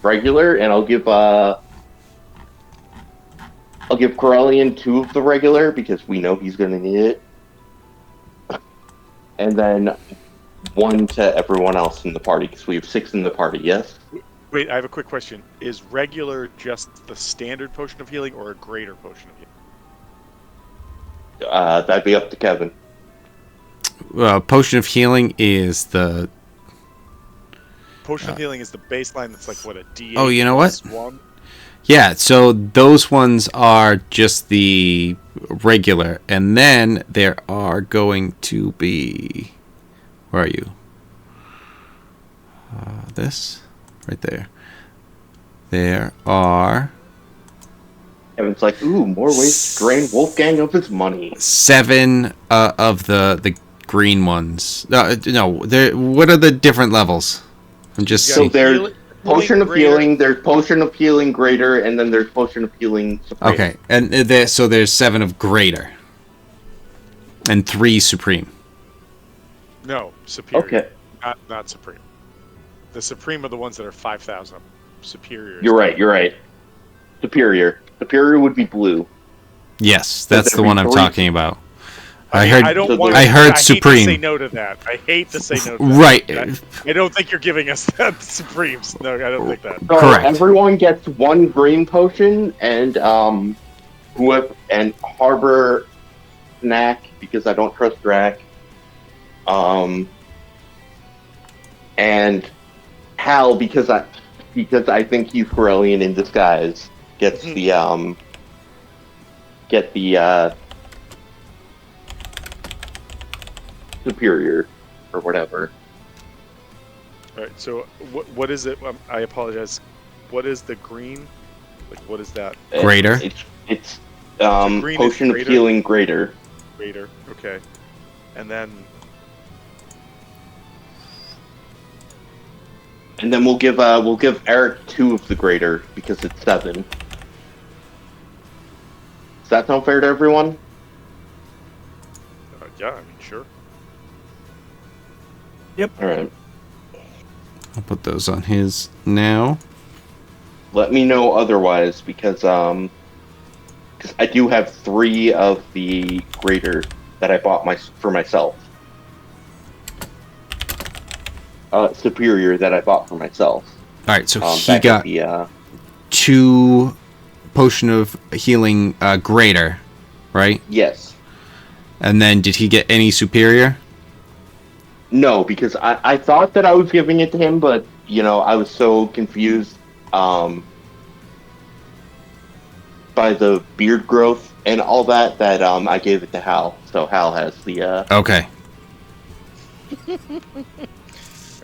regular, and I'll give Corellian 2 of the regular because we know he's gonna need it, and then 1 to everyone else in the party because we have 6 in the party. Yes. Wait, I have a quick question. Is regular just the standard potion of healing or a greater potion of healing? That'd be up to Kevin. Potion of healing is the potion of healing is the baseline. That's like what a D8. Oh, you know what? 1? Yeah, so those ones are just the regular, and then there are going to be. Where are you? This right there. There are. Kevin's like, ooh, more ways to drain Wolfgang of his money. 7 of the green ones. No, what are the different levels? I'm just so there's potion of healing. There's potion of healing greater, and then there's potion of healing supreme. Okay, and there's 7 of greater, and 3 supreme. No, superior. Okay. Not supreme. The supreme are the ones that are 5,000. Superior. You're right. Superior would be blue. Yes, that's the one I'm talking about. I mean, heard. I don't so want. I heard hate Supreme. to say no to that. I hate to say no to that. Right. I don't think you're giving us that Supremes. No, I don't think that. So Correct. everyone gets one green potion, and Harbor snack because I don't trust Drac. And Hal because I think he's Corellian in disguise gets the superior or whatever. All right. So what is it? I apologize. What is the green? Like what is that? Greater. It's green is potion of greater? healing greater. Greater. Okay. And then we'll give Eric 2 of the greater because it's 7. Does that sound fair to everyone? yeah, I mean sure. All right. I'll put those on his now. Let me know otherwise because I do have 3 of the greater that I bought for myself. Superior that I bought for myself. All right, so he back got at the, 2 potion of healing greater, right? yes. And then did he get any superior? No, because I thought that I was giving it to him, but I was so confused by the beard growth and all that I gave it to Hal. So Hal has the Okay.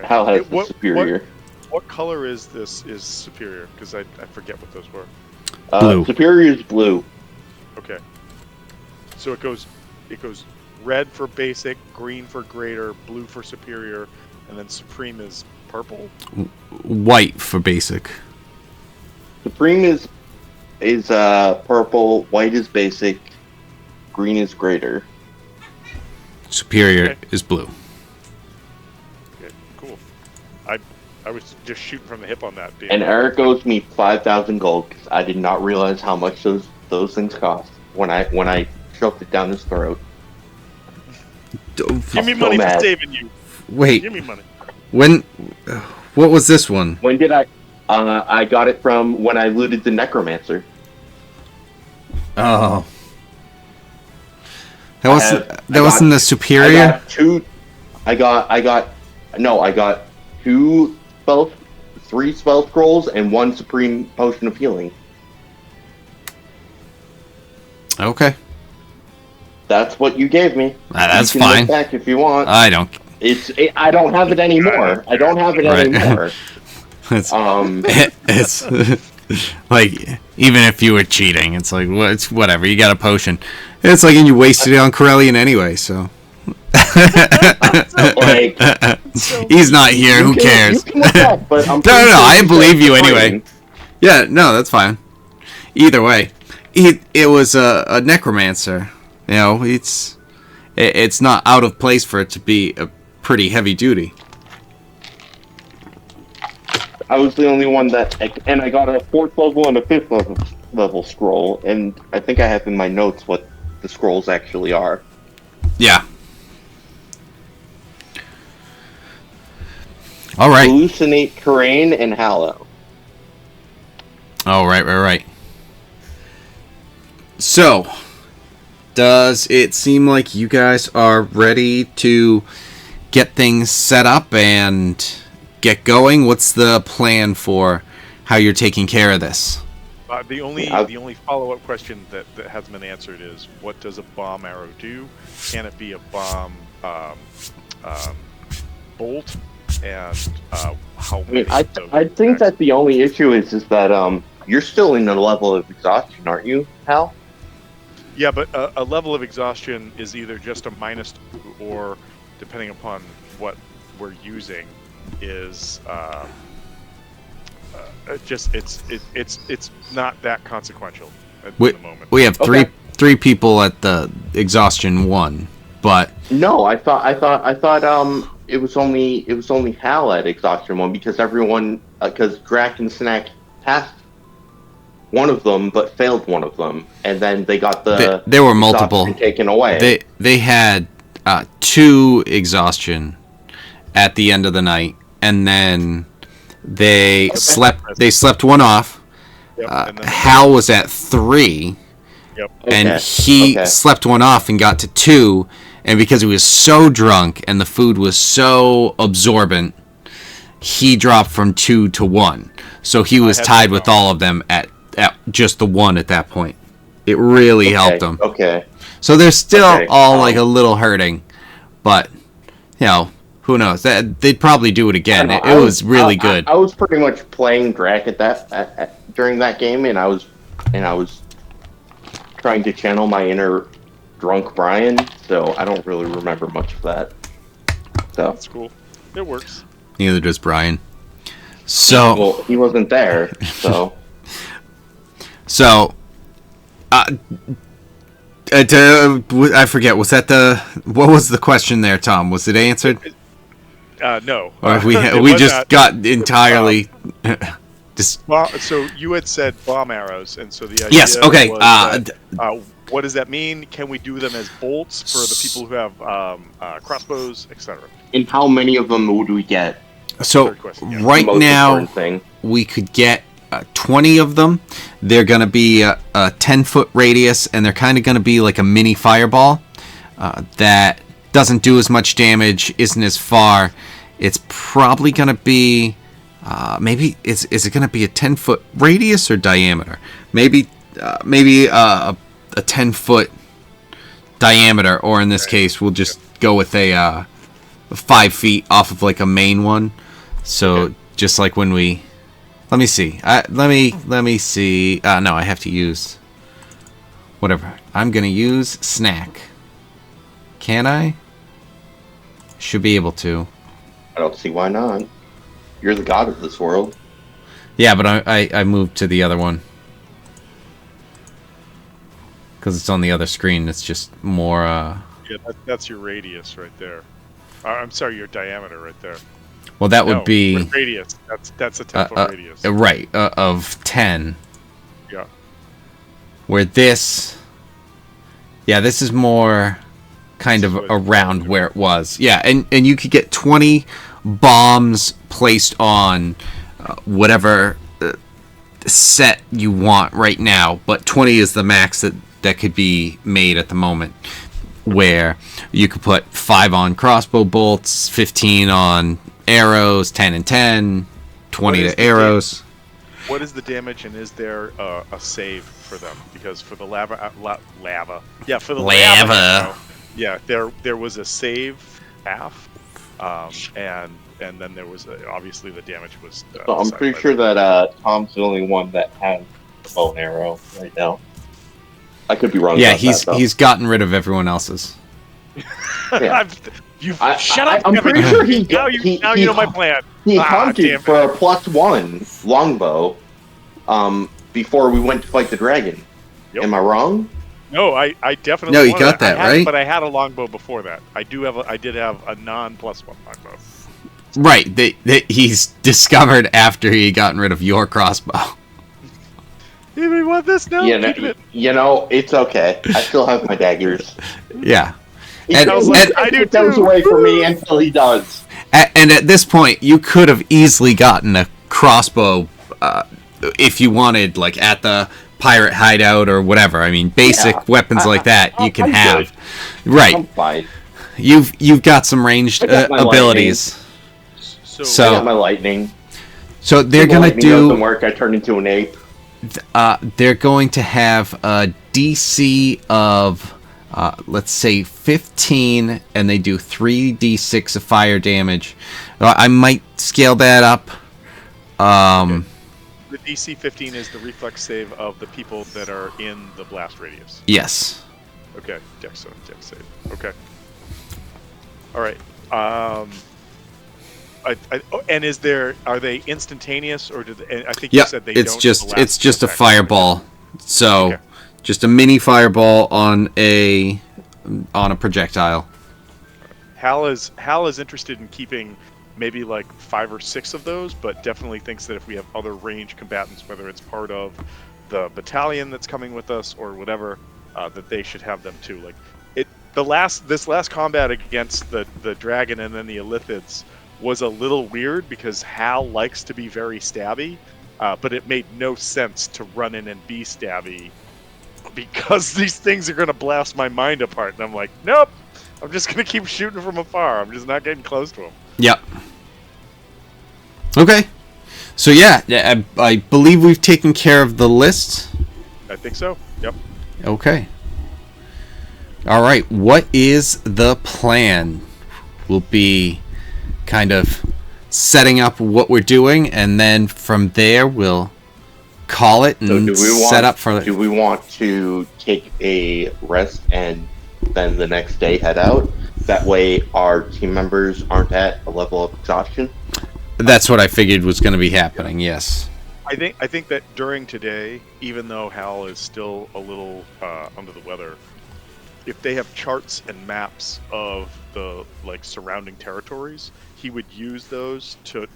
Hal has the superior. What color is this? Is superior? Because I forget what those were. Blue. Superior is blue. Okay. So it goes red for basic, green for greater, blue for superior, and then supreme is purple. White for basic. Supreme is purple, white is basic, green is greater. Superior Okay. is blue. Okay, cool. I was just shooting from the hip on that. And Eric owes me 5,000 gold because I did not realize how much those things cost when I shoved it down his throat. Give me so money mad. for saving you. Wait. Give me money. When? What was this one? When did I? I got it from when I looted the necromancer. Oh. That wasn't the I superior? got 2. I got 2 spells, 3 spell scrolls, and 1 supreme potion of healing. Okay. That's what you gave me. That's you can fine. Look back if you want. I don't. I don't have it anymore. I don't have it Right. anymore. It's, Um, it's like, even if you were cheating, it's like, well, it's whatever. You got a potion. It's like, and you wasted it on Corellian anyway, so. like, He's not here. Who you cares? can look back, but I'm No, pretty sure I you believe said you anyway. fighting. Yeah, no, that's fine. Either way, it was a necromancer. You know, it's not out of place for it to be a pretty heavy duty. I was the only one and I got a 4th level and a 5th level scroll, and I think I have in my notes what the scrolls actually are. Yeah. All right. Hallucinate Terrain and Hallow. Oh, right. So, does it seem like you guys are ready to get things set up and get going? What's the plan for how you're taking care of this? The only follow-up question that hasn't been answered is, what does a bomb arrow do? Can it be a bomb bolt? And how I mean, many I of those think attacks? that the only issue is that you're still in a level of exhaustion, aren't you, Hal? Yeah, but a level of exhaustion is either just a -2 or, depending upon what we're using, is it's not that consequential at the moment. We have Okay. three people at the exhaustion 1, but No, I thought it was only Hal at exhaustion 1 because everyone because Drac and Snack passed one of them, but failed one of them, and then they got the There were multiple exhaustion taken away. They had 2 exhaustion at the end of the night, and then they slept one off. Yep. Hal was at 3, Yep. and Okay, he okay. slept one off and got to 2, and because he was so drunk and the food was so absorbent, he dropped from 2 to 1. So he was had tied that with wrong. all of them at just the 1 at that point. It really helped him. Okay. So they're still Okay, all like a little hurting, but you know, who knows? They'd probably do it again. It was really good. I was pretty much playing Drac during that game, and I was trying to channel my inner drunk Brian, so I don't really remember much of that. So That's cool. It works. Neither does Brian. So well, he wasn't there, so I forget. Was that what was the question there, Tom? Was it answered? No. Or It we was just not. got entirely just Well, so you had said bomb arrows, and so the idea yes. Okay. was that, what does that mean? Can we do them as bolts for the people who have crossbows, etc.? and how many of them would we get? So Third question, yeah. right The most now important thing. we could get 20 of them. They're going to be a 10-foot radius, and they're kind of going to be like a mini fireball that doesn't do as much damage, isn't as far. It's probably going to be maybe is it going to be a 10-foot radius or diameter? Maybe a 10-foot diameter, or in this case, we'll just go with a 5 feet off of like a main one. So just like when we, let me see. Let me see. No, I have to use whatever. I'm gonna use snack. Can I? Should be able to. I don't see why not. You're the god of this world. Yeah, but I moved to the other one because it's on the other screen. It's just more. Yeah, that's your radius right there. I'm sorry, your diameter right there. Well, that would No, be radius. That's a 10-foot radius. right of 10. Yeah. Where this, yeah, this is more kind of around where it was. Yeah, and you could get 20 bombs placed on whatever set you want right now, but 20 is the max that could be made at the moment, where you could put 5 on crossbow bolts, 15 on arrows, 10 and 10, 20 to arrows. What is the damage, and is there a save for them? Because for the lava, yeah, for the lava arrow, yeah, there was a save half, and then there was obviously the damage was. So I'm pretty sure that Tom's the only one that has a bow and arrow right now. I could be wrong. Yeah, about that, though. he's gotten rid of everyone else's. Yeah. Shut up! I'm Kevin. pretty sure now you know my plan. He damn hunted it. for a +1 longbow before we went to fight the dragon. Yep. Am I wrong? No, I definitely. No, you wanted got it. that, I had, right? But I had a longbow before that. I did have a non+1 longbow. Right, that he's discovered after he had gotten rid of your crossbow. Do we want this now? You know, it's okay. I still have my daggers. Yeah. He And- goes, and- I do those too. away from me until he does. And at this point, you could have easily gotten a crossbow if you wanted, like at the pirate hideout or whatever. I mean, basic weapons like that you can I'm have. good. Right. I'm fine. You've got some ranged I got my abilities. So I got my lightning. So they're When the gonna lightning doesn't do. work. I turn into an ape. They're going to have a DC of. Let's say 15, and they do 3d6 of fire damage. I might scale that up. the DC 15 is the reflex save of the people that are in the blast radius. Yes. Okay, dex save. Okay. All right. And are they instantaneous, or do they? I think you said they it's don't. just a attack. fireball. So, Okay. just a mini fireball on a projectile. Hal is interested in keeping maybe like 5 or 6 of those, but definitely thinks that if we have other ranged combatants, whether it's part of the battalion that's coming with us or whatever, that they should have them too. Like this last combat against the dragon and then the Illithids was a little weird because Hal likes to be very stabby, but it made no sense to run in and be stabby because these things are going to blast my mind apart. And I'm like, nope, I'm just going to keep shooting from afar. I'm just not getting close to them. Yep. Okay. So yeah, I believe we've taken care of the list. I think so. Yep. Okay. All right. What is the plan? We'll be kind of setting up what we're doing, and then from there we'll call it and set up for. Do we want to take a rest and then the next day head out? That way, our team members aren't at a level of exhaustion. That's what I figured was going to be happening. Yes. I think that during today, even though Hal is still a little under the weather, if they have charts and maps of the surrounding territories, he would use those to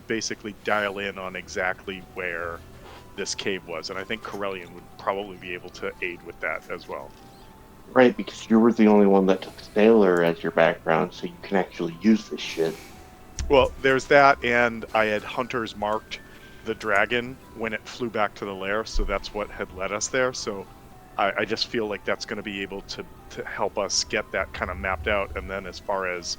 basically dial in on exactly where this cave was, and I think Corellian would probably be able to aid with that as well. Right, because you were the only one that took Sailor as your background, so you can actually use this shit. Well, there's that, and I had hunters marked the dragon when it flew back to the lair, so that's what had led us there. So I just feel like that's going to be able to help us get that kind of mapped out. And then as far as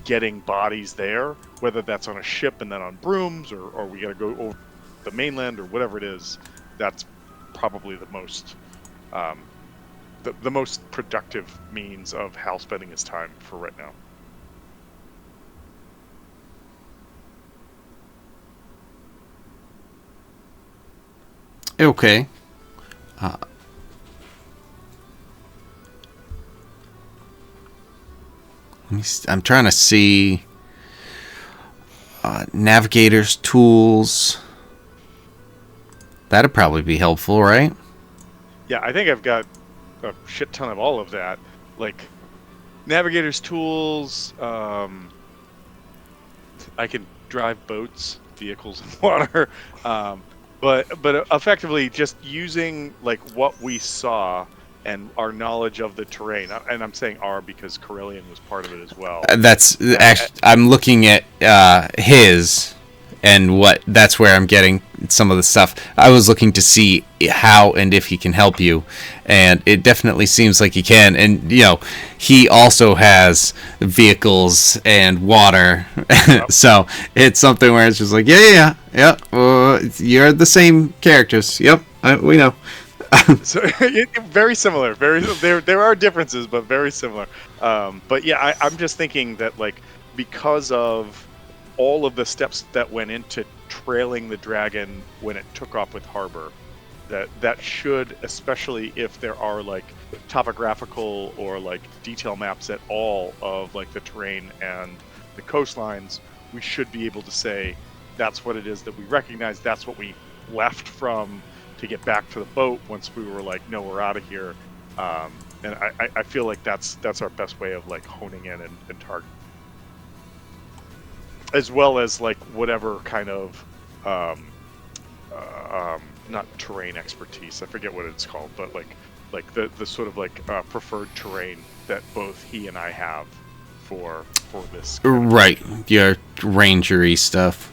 getting bodies there, whether that's on a ship and then on brooms, or we got to go over the mainland or whatever it is, that's probably the most the most productive means of Hal spending his time for right now. Okay. I'm trying to see navigators, tools. That'd probably be helpful, right? Yeah, I think I've got a shit ton of all of that. Like navigators, tools. I can drive boats, vehicles in water. But effectively just using like what we saw and our knowledge of the terrain, and I'm saying our because Corellian was part of it as well. That's actually, I'm looking at his, and that's where I'm getting some of the stuff. I was looking to see how and if he can help you, and it definitely seems like he can. And he also has vehicles and water, Yep. so it's something where it's just like, yeah. You're the same characters. Yep, we know. So very similar. There are differences, but very similar. But yeah, I'm just thinking that because of all of the steps that went into trailing the dragon when it took off with Harbor, that should, especially if there are topographical or detail maps at all of the terrain and the coastlines, we should be able to say that's what it is that we recognize. That's what we left from to get back to the boat once we were no, we're out of here. And I feel like that's our best way of honing in and target, as well as whatever kind of not terrain expertise. I forget what it's called, but the sort of preferred terrain that both he and I have for this. Right, your rangery stuff.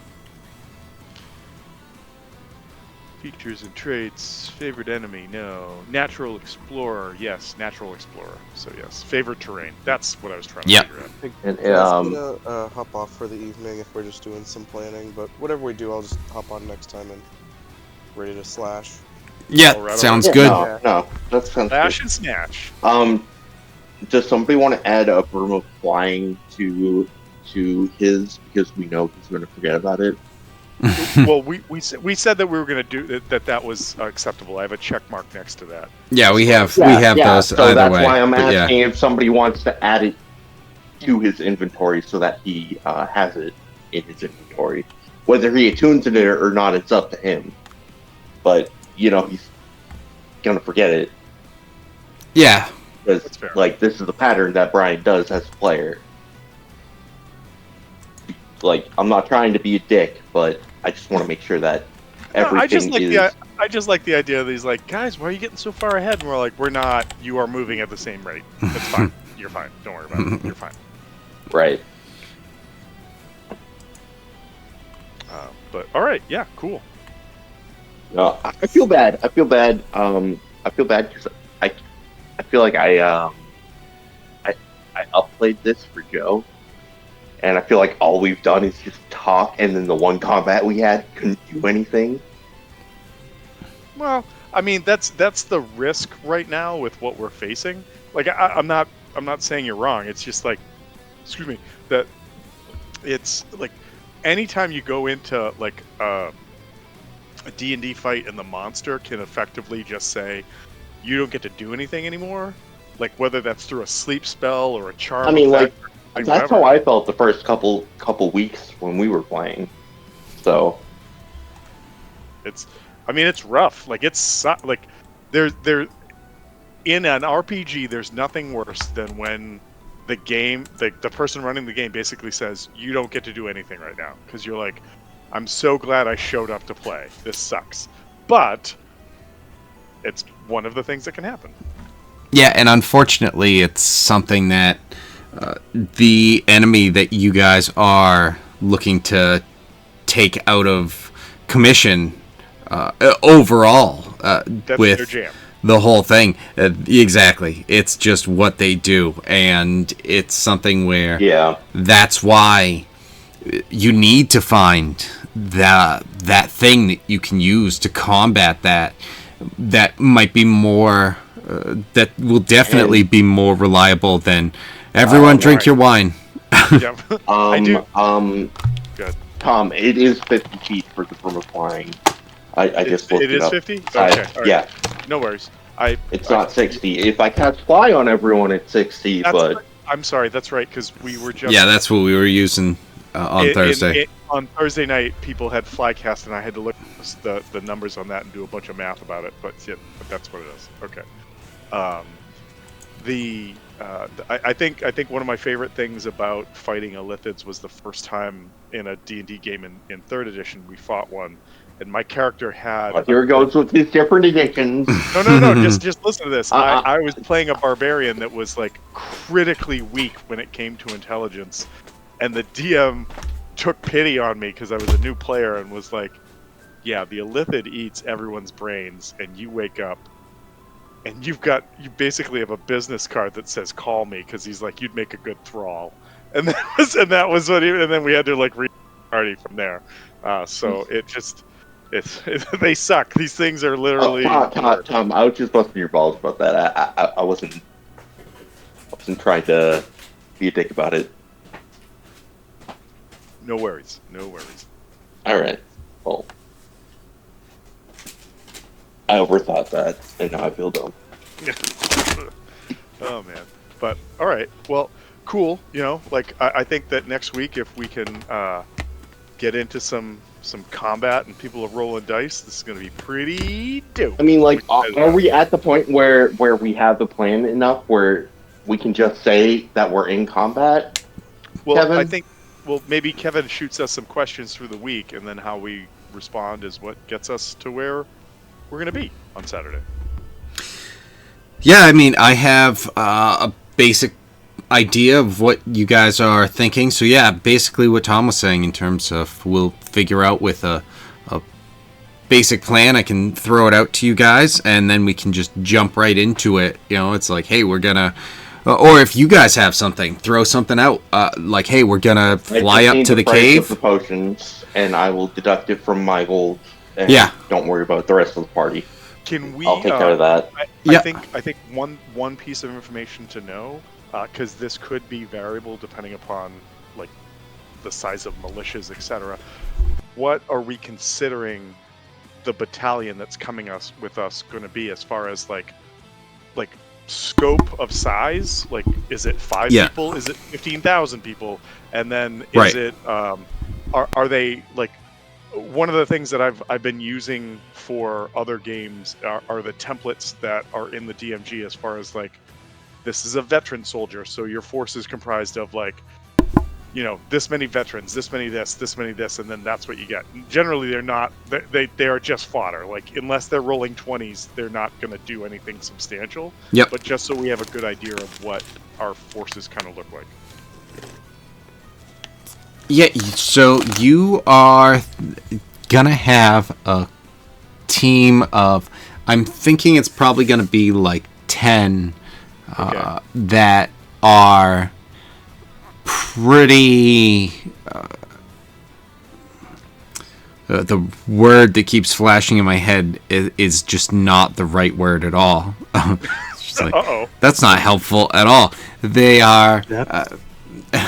Features and traits. Favorite enemy? No. Natural explorer? Yes, natural explorer. So yes, favorite terrain. That's what I was trying to figure out. And, I'm gonna hop off for the evening if we're just doing some planning, but whatever we do, I'll just hop on next time and ready to slash. Yeah, All right, sounds yeah, good. No, that sounds Slash good. and snatch. Does somebody want to add a broom of flying to his, because we know he's going to forget about it? Well, we said that we were going to do that was acceptable. I have a check mark next to that. Yeah, we have those so either that's way. why I'm but asking if somebody wants to add it to his inventory so that he has it in his inventory. Whether he attunes it or not, it's up to him. But he's gonna forget it. Yeah. Because That's fair. this is the pattern that Brian does as a player. I'm not trying to be a dick, but I just want to make sure that everything I I just like the idea that he's like, guys, why are you getting so far ahead? And we're like, we're not. You are moving at the same rate. It's fine. You're fine. Don't worry about it. You're fine. Right. But all right, yeah, cool. No, I feel bad. I feel bad. I feel bad because I feel like I upplayed this for Joe, and I feel like all we've done is just talk, and then the one combat we had couldn't do anything. Well, I mean, that's the risk right now with what we're facing. Like, I'm not saying you're wrong. It's just like, excuse me, that it's like anytime you go into like a D&D fight and the monster can effectively just say, you don't get to do anything anymore. Like whether that's through a sleep spell or a charm. I mean, effect, like that's whatever. how I felt the first couple weeks when we were playing. So it's rough. Like it's like there in an RPG, there's nothing worse than when the game, the person running the game basically says, you don't get to do anything right now. Because you're like, I'm so glad I showed up to play. This sucks. But it's one of the things that can happen. Yeah, and unfortunately, it's something that the enemy that you guys are looking to take out of commission overall That's with their jam. the whole thing. Exactly. It's just what they do, and it's something where that's why you need to find that thing that you can use to combat that might be more that will definitely be more reliable than everyone drink your wine. Yeah. I do. Good. Tom, it is 50 feet for flying. I just looked it up. It is 50? Okay. All right. Yeah. No worries. It's not 60. If I cast fly on everyone, it's 60. But right. I'm sorry. That's right, because we were just. Yeah, that's what we were using on Thursday. On Thursday night, people had Flycast, and I had to look at the numbers on that and do a bunch of math about it. But that's what it is. Okay. I think one of my favorite things about fighting Illithids was the first time in a D&D game in 3rd edition we fought one, and my character had. Here it goes with these different editions. No. Just listen to this. I was playing a barbarian that was like critically weak when it came to intelligence, and the DM took pity on me because I was a new player and was like, "Yeah, the Illithid eats everyone's brains, and you wake up." And you basically have a business card that says "call me" because he's like, you'd make a good thrall, and that was what and then we had to like party from there. So they suck. These things are literally. Tom, I was just busting your balls about that. I wasn't trying to be a dick about it. No worries. All right. Well. I overthought that, and now I feel dumb. Oh man, but all right, well, cool. Like I think that next week, if we can get into some combat and people are rolling dice, this is going to be pretty dope. I mean, like, are we at the point where we have the plan enough where we can just say that we're in combat? Well, Kevin? I think maybe Kevin shoots us some questions through the week, and then how we respond is what gets us to where we're going to be on Saturday. Yeah, I mean, I have a basic idea of what you guys are thinking. So yeah, basically what Tom was saying in terms of we'll figure out with a basic plan. I can throw it out to you guys, and then we can just jump right into it. It's like, hey, we're gonna... or if you guys have something, throw something out. Like, hey, we're gonna fly up to the cave. The potions, and I will deduct it from my gold. And don't worry about the rest of the party. Can we? I'll take care of that. I think one piece of information to know, because this could be variable depending upon like the size of militias, etc. What are we considering the battalion that's coming with us going to be as far as like scope of size? Like, is it 5 people? Is it 15,000 people? And then is it are they like? One of the things that I've been using for other games are the templates that are in the DMG, as far as like, this is a veteran soldier, so your force is comprised of like this many veterans, this many this many this, and then that's what you get. Generally, they're not. They are just fodder. Like unless they're rolling 20s, they're not going to do anything substantial. Yep. But just so we have a good idea of what our forces kind of look like. Yeah. So you are gonna have a team of. I'm thinking it's probably gonna be like 10 that are pretty. The word that keeps flashing in my head is just not the right word at all. It's just like, that's not helpful at all. They are.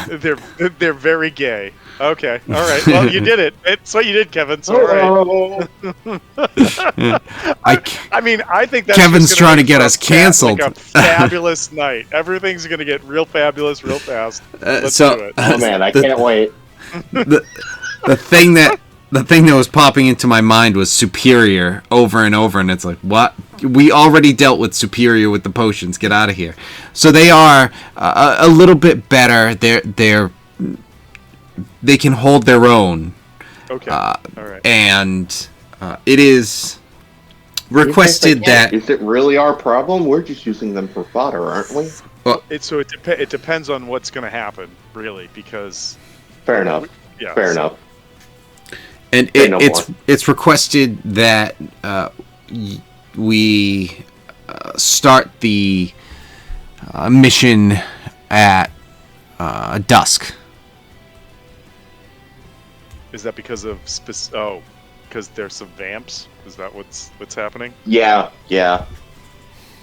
They're very gay. Okay, all right. Well, you did it. It's what you did, Kevin. So all right. I mean, I think that's Kevin's trying to get us canceled. Like a fabulous night. Everything's gonna get real fabulous, real fast. Let's do it. Oh man, I can't wait. The thing that was popping into my mind was Superior over and over, and it's like, what? We already dealt with Superior with the potions. Get out of here. So they are a little bit better. They can hold their own. Okay. All right. And it is requested that. Is it really our problem? We're just using them for fodder, aren't we? Well, it depends on what's going to happen, really, because. Fair enough. Yeah. Fair enough. And it's requested that we start the mission at dusk. Is that because of because there's some vamps? Is that what's happening? Yeah.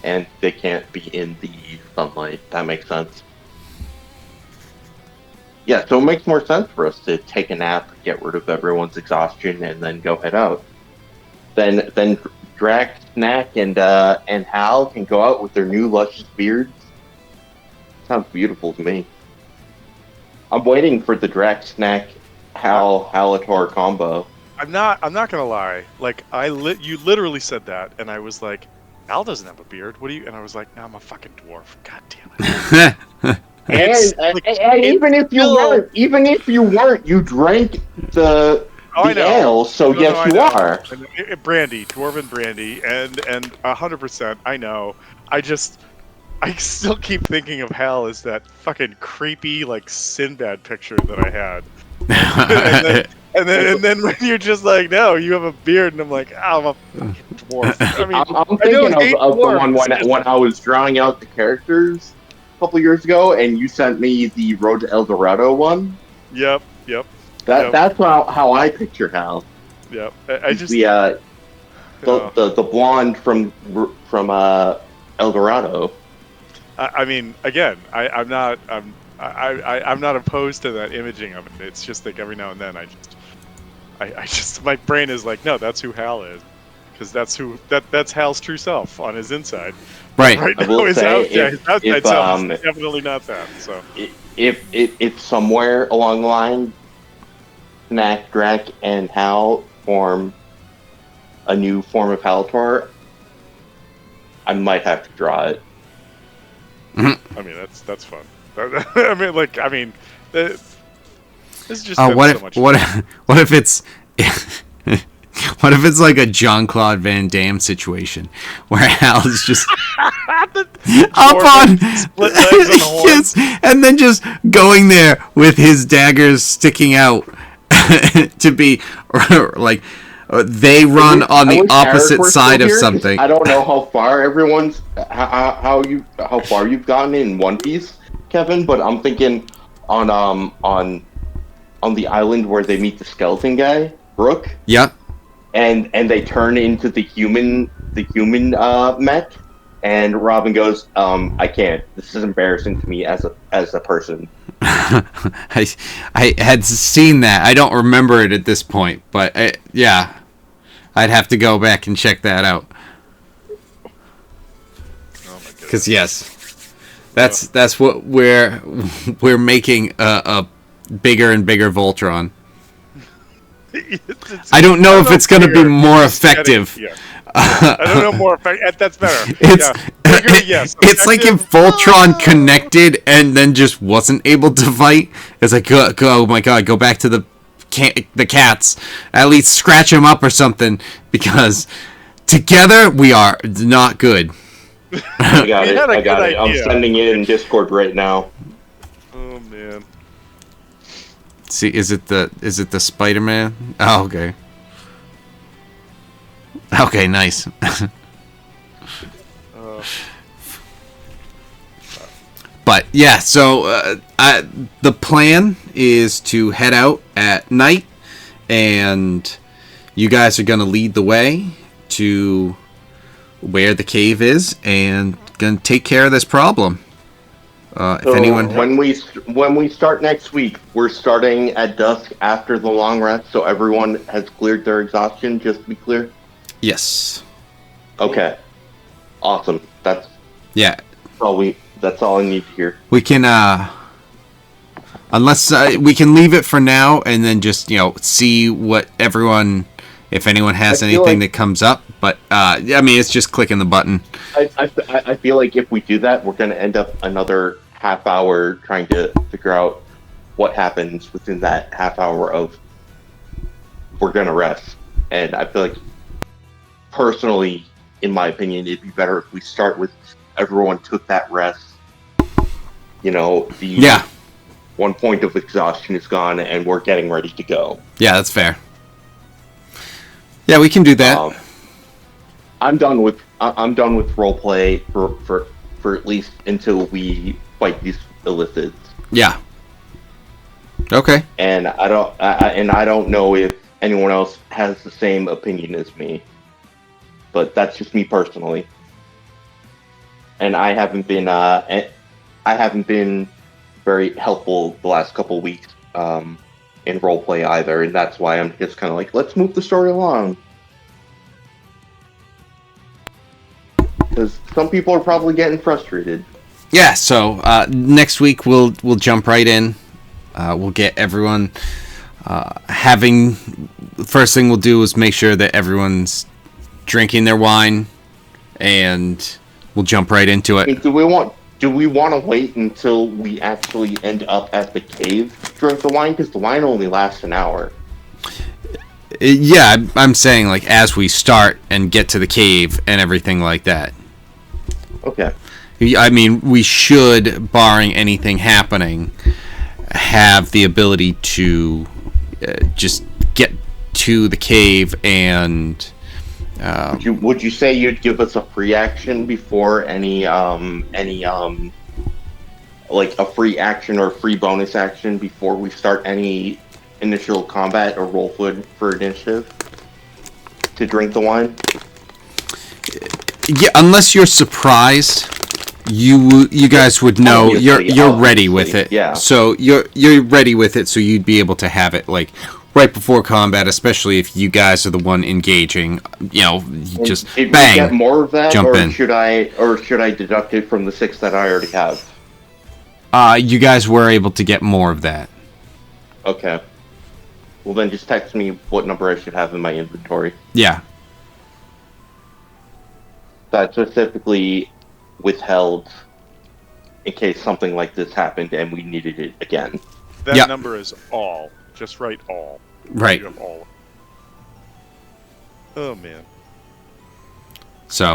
And they can't be in the sunlight. That makes sense. Yeah, so it makes more sense for us to take a nap, get rid of everyone's exhaustion, and then go head out. Then Drac, Snack, and Hal can go out with their new luscious beards. Sounds beautiful to me. I'm waiting for the Drac, Snack, Hal, Halator combo. I'm not gonna lie. Like you literally said that, and I was like, Al doesn't have a beard. What do you? And I was like, no, I'm a fucking dwarf. God damn it. And even if you weren't, you drank the ale, so yes, you are. Brandy, dwarven brandy, and 100%. I know. I still keep thinking of Hal as that fucking creepy like Sinbad picture that I had. and then when you're just like, no, you have a beard, and I'm like, I'm a fucking dwarf. I mean, I'm thinking of the one when I was drawing out the characters couple years ago, and you sent me the Road to El Dorado one. Yep. That's how I picture Hal. Yep. I just the blonde from El Dorado. I mean, again, I'm not opposed to that imaging of it. It's just like every now and then I just my brain is like, no, that's who Hal is, because that's Hal's true self on his inside. Right. Now, his outside self is definitely not that. So if somewhere along the line, Snack, Drac, and Hal form a new form of Halator, I might have to draw it. Mm-hmm. I mean, that's fun. It's just what if it's what if it's like a Jean-Claude Van Damme situation where Hal is just up on split legs on the horn. Yes, and then just going there with his daggers sticking out to be like they run on the opposite side of something. I don't know how far how far you've gotten in One Piece, Kevin, but I'm thinking on the island where they meet the skeleton guy, Brook. Yeah. And they turn into the human mech, and Robin goes, I can't. This is embarrassing to me as a person. I had seen that. I don't remember it at this point, but yeah, I'd have to go back and check that out. Oh my goodness. Because yes, that's what we're making a bigger and bigger Voltron. I don't know if it's going to be more effective I don't know more effect. That's better. It's Vigor, yes. it's like if Voltron connected and then just wasn't able to fight. It's like go oh my god, go back to the cats. At least scratch them up or something, because together we are not good. I got We it. had a I got good it. I'm idea. sending it in Discord right now. Oh man. See, is it the Spider-Man? Oh, okay. Okay, nice. But yeah, so the plan is to head out at night, and you guys are gonna lead the way to where the cave is, and gonna take care of this problem. If So anyone, when we start next week, we're starting at dusk after the long rest, so everyone has cleared their exhaustion. Just to be clear. yes, Okay. Awesome. That's yeah, all That's all I need to hear. we can. Unless we can leave it for now, and then just see what everyone, if anyone has I feel anything like- that comes up. But I mean, it's just clicking the button. I feel like if we do that, we're going to end up another half hour trying to figure out what happens within that half hour of we're going to rest. And I feel like, personally, in my opinion, it'd be better if we start with everyone took that rest. Yeah, 1 point of exhaustion is gone, and we're getting ready to go. yeah, that's fair. Yeah, we can do that. I'm done with roleplay for at least until we fight these illithids. Yeah. Okay. And I don't know if anyone else has the same opinion as me, but that's just me personally. And I haven't been very helpful the last couple of weeks in roleplay either, and that's why I'm just kind of like, let's move the story along. Because some people are probably getting frustrated. Yeah. So next week we'll jump right in. We'll get everyone having. First thing we'll do is make sure that everyone's drinking their wine, and we'll jump right into I it. mean, do we want to wait until we actually end up at the cave to drink the wine? Because the wine only lasts an hour. Yeah, I'm saying like as we start and get to the cave and everything like that. Okay. I mean, we should, barring anything happening, have the ability to just get to the cave and. Would you say you'd give us a free action before any like a free action or free bonus action before we start any initial combat or roll for initiative to drink the wine? Yeah, unless you're surprised, you guys would know you're ready with it. Yeah. So you're ready with it, so you'd be able to have it like right before combat, especially if you guys are the one engaging. Just Did bang. we get more of that, jump or in. should I deduct it from the 6 that I already have? You guys were able to get more of that. Okay. Well, then just text me what number I should have in my inventory. Yeah. That specifically withheld in case something like this happened and we needed it again. That Yep. number is all. Just write all. Right. You have all. Oh man. So,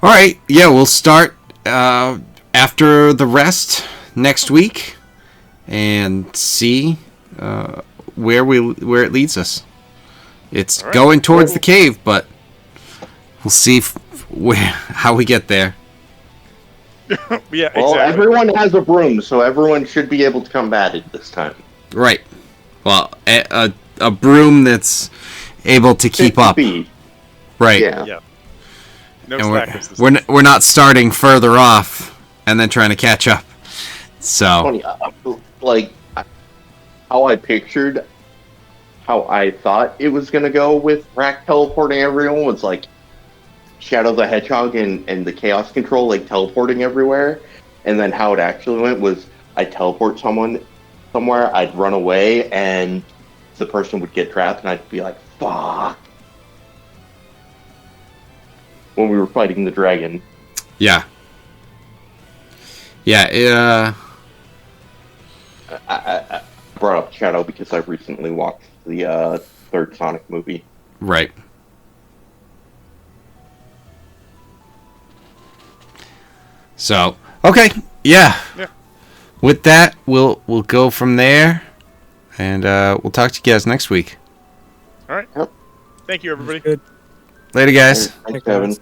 all right. Yeah, we'll start after the rest next week and see where it leads us. It's All right. going towards the cave, but we'll see how we get there. Yeah, Well, exactly. everyone has a broom, so everyone should be able to combat it this time. Right. Well, a broom that's able to keep 50 up. feet. Right. Yeah. Yeah. No And slackers this we're not starting further off and then trying to catch up. So Funny, like how I pictured, how I thought it was gonna go with Rack teleporting everyone was like Shadow the Hedgehog and the Chaos Control like teleporting everywhere, and then how it actually went was I teleport someone somewhere, I'd run away, and the person would get trapped, and I'd be like, "Fuck." when we were fighting the dragon. Yeah. Yeah. I brought up Shadow because I recently watched the third Sonic movie. Right. So, okay, yeah. Yeah. With that, we'll go from there, and we'll talk to you guys next week. All right. Yep. Thank you, everybody. Good. Later, guys. Thanks, Kevin.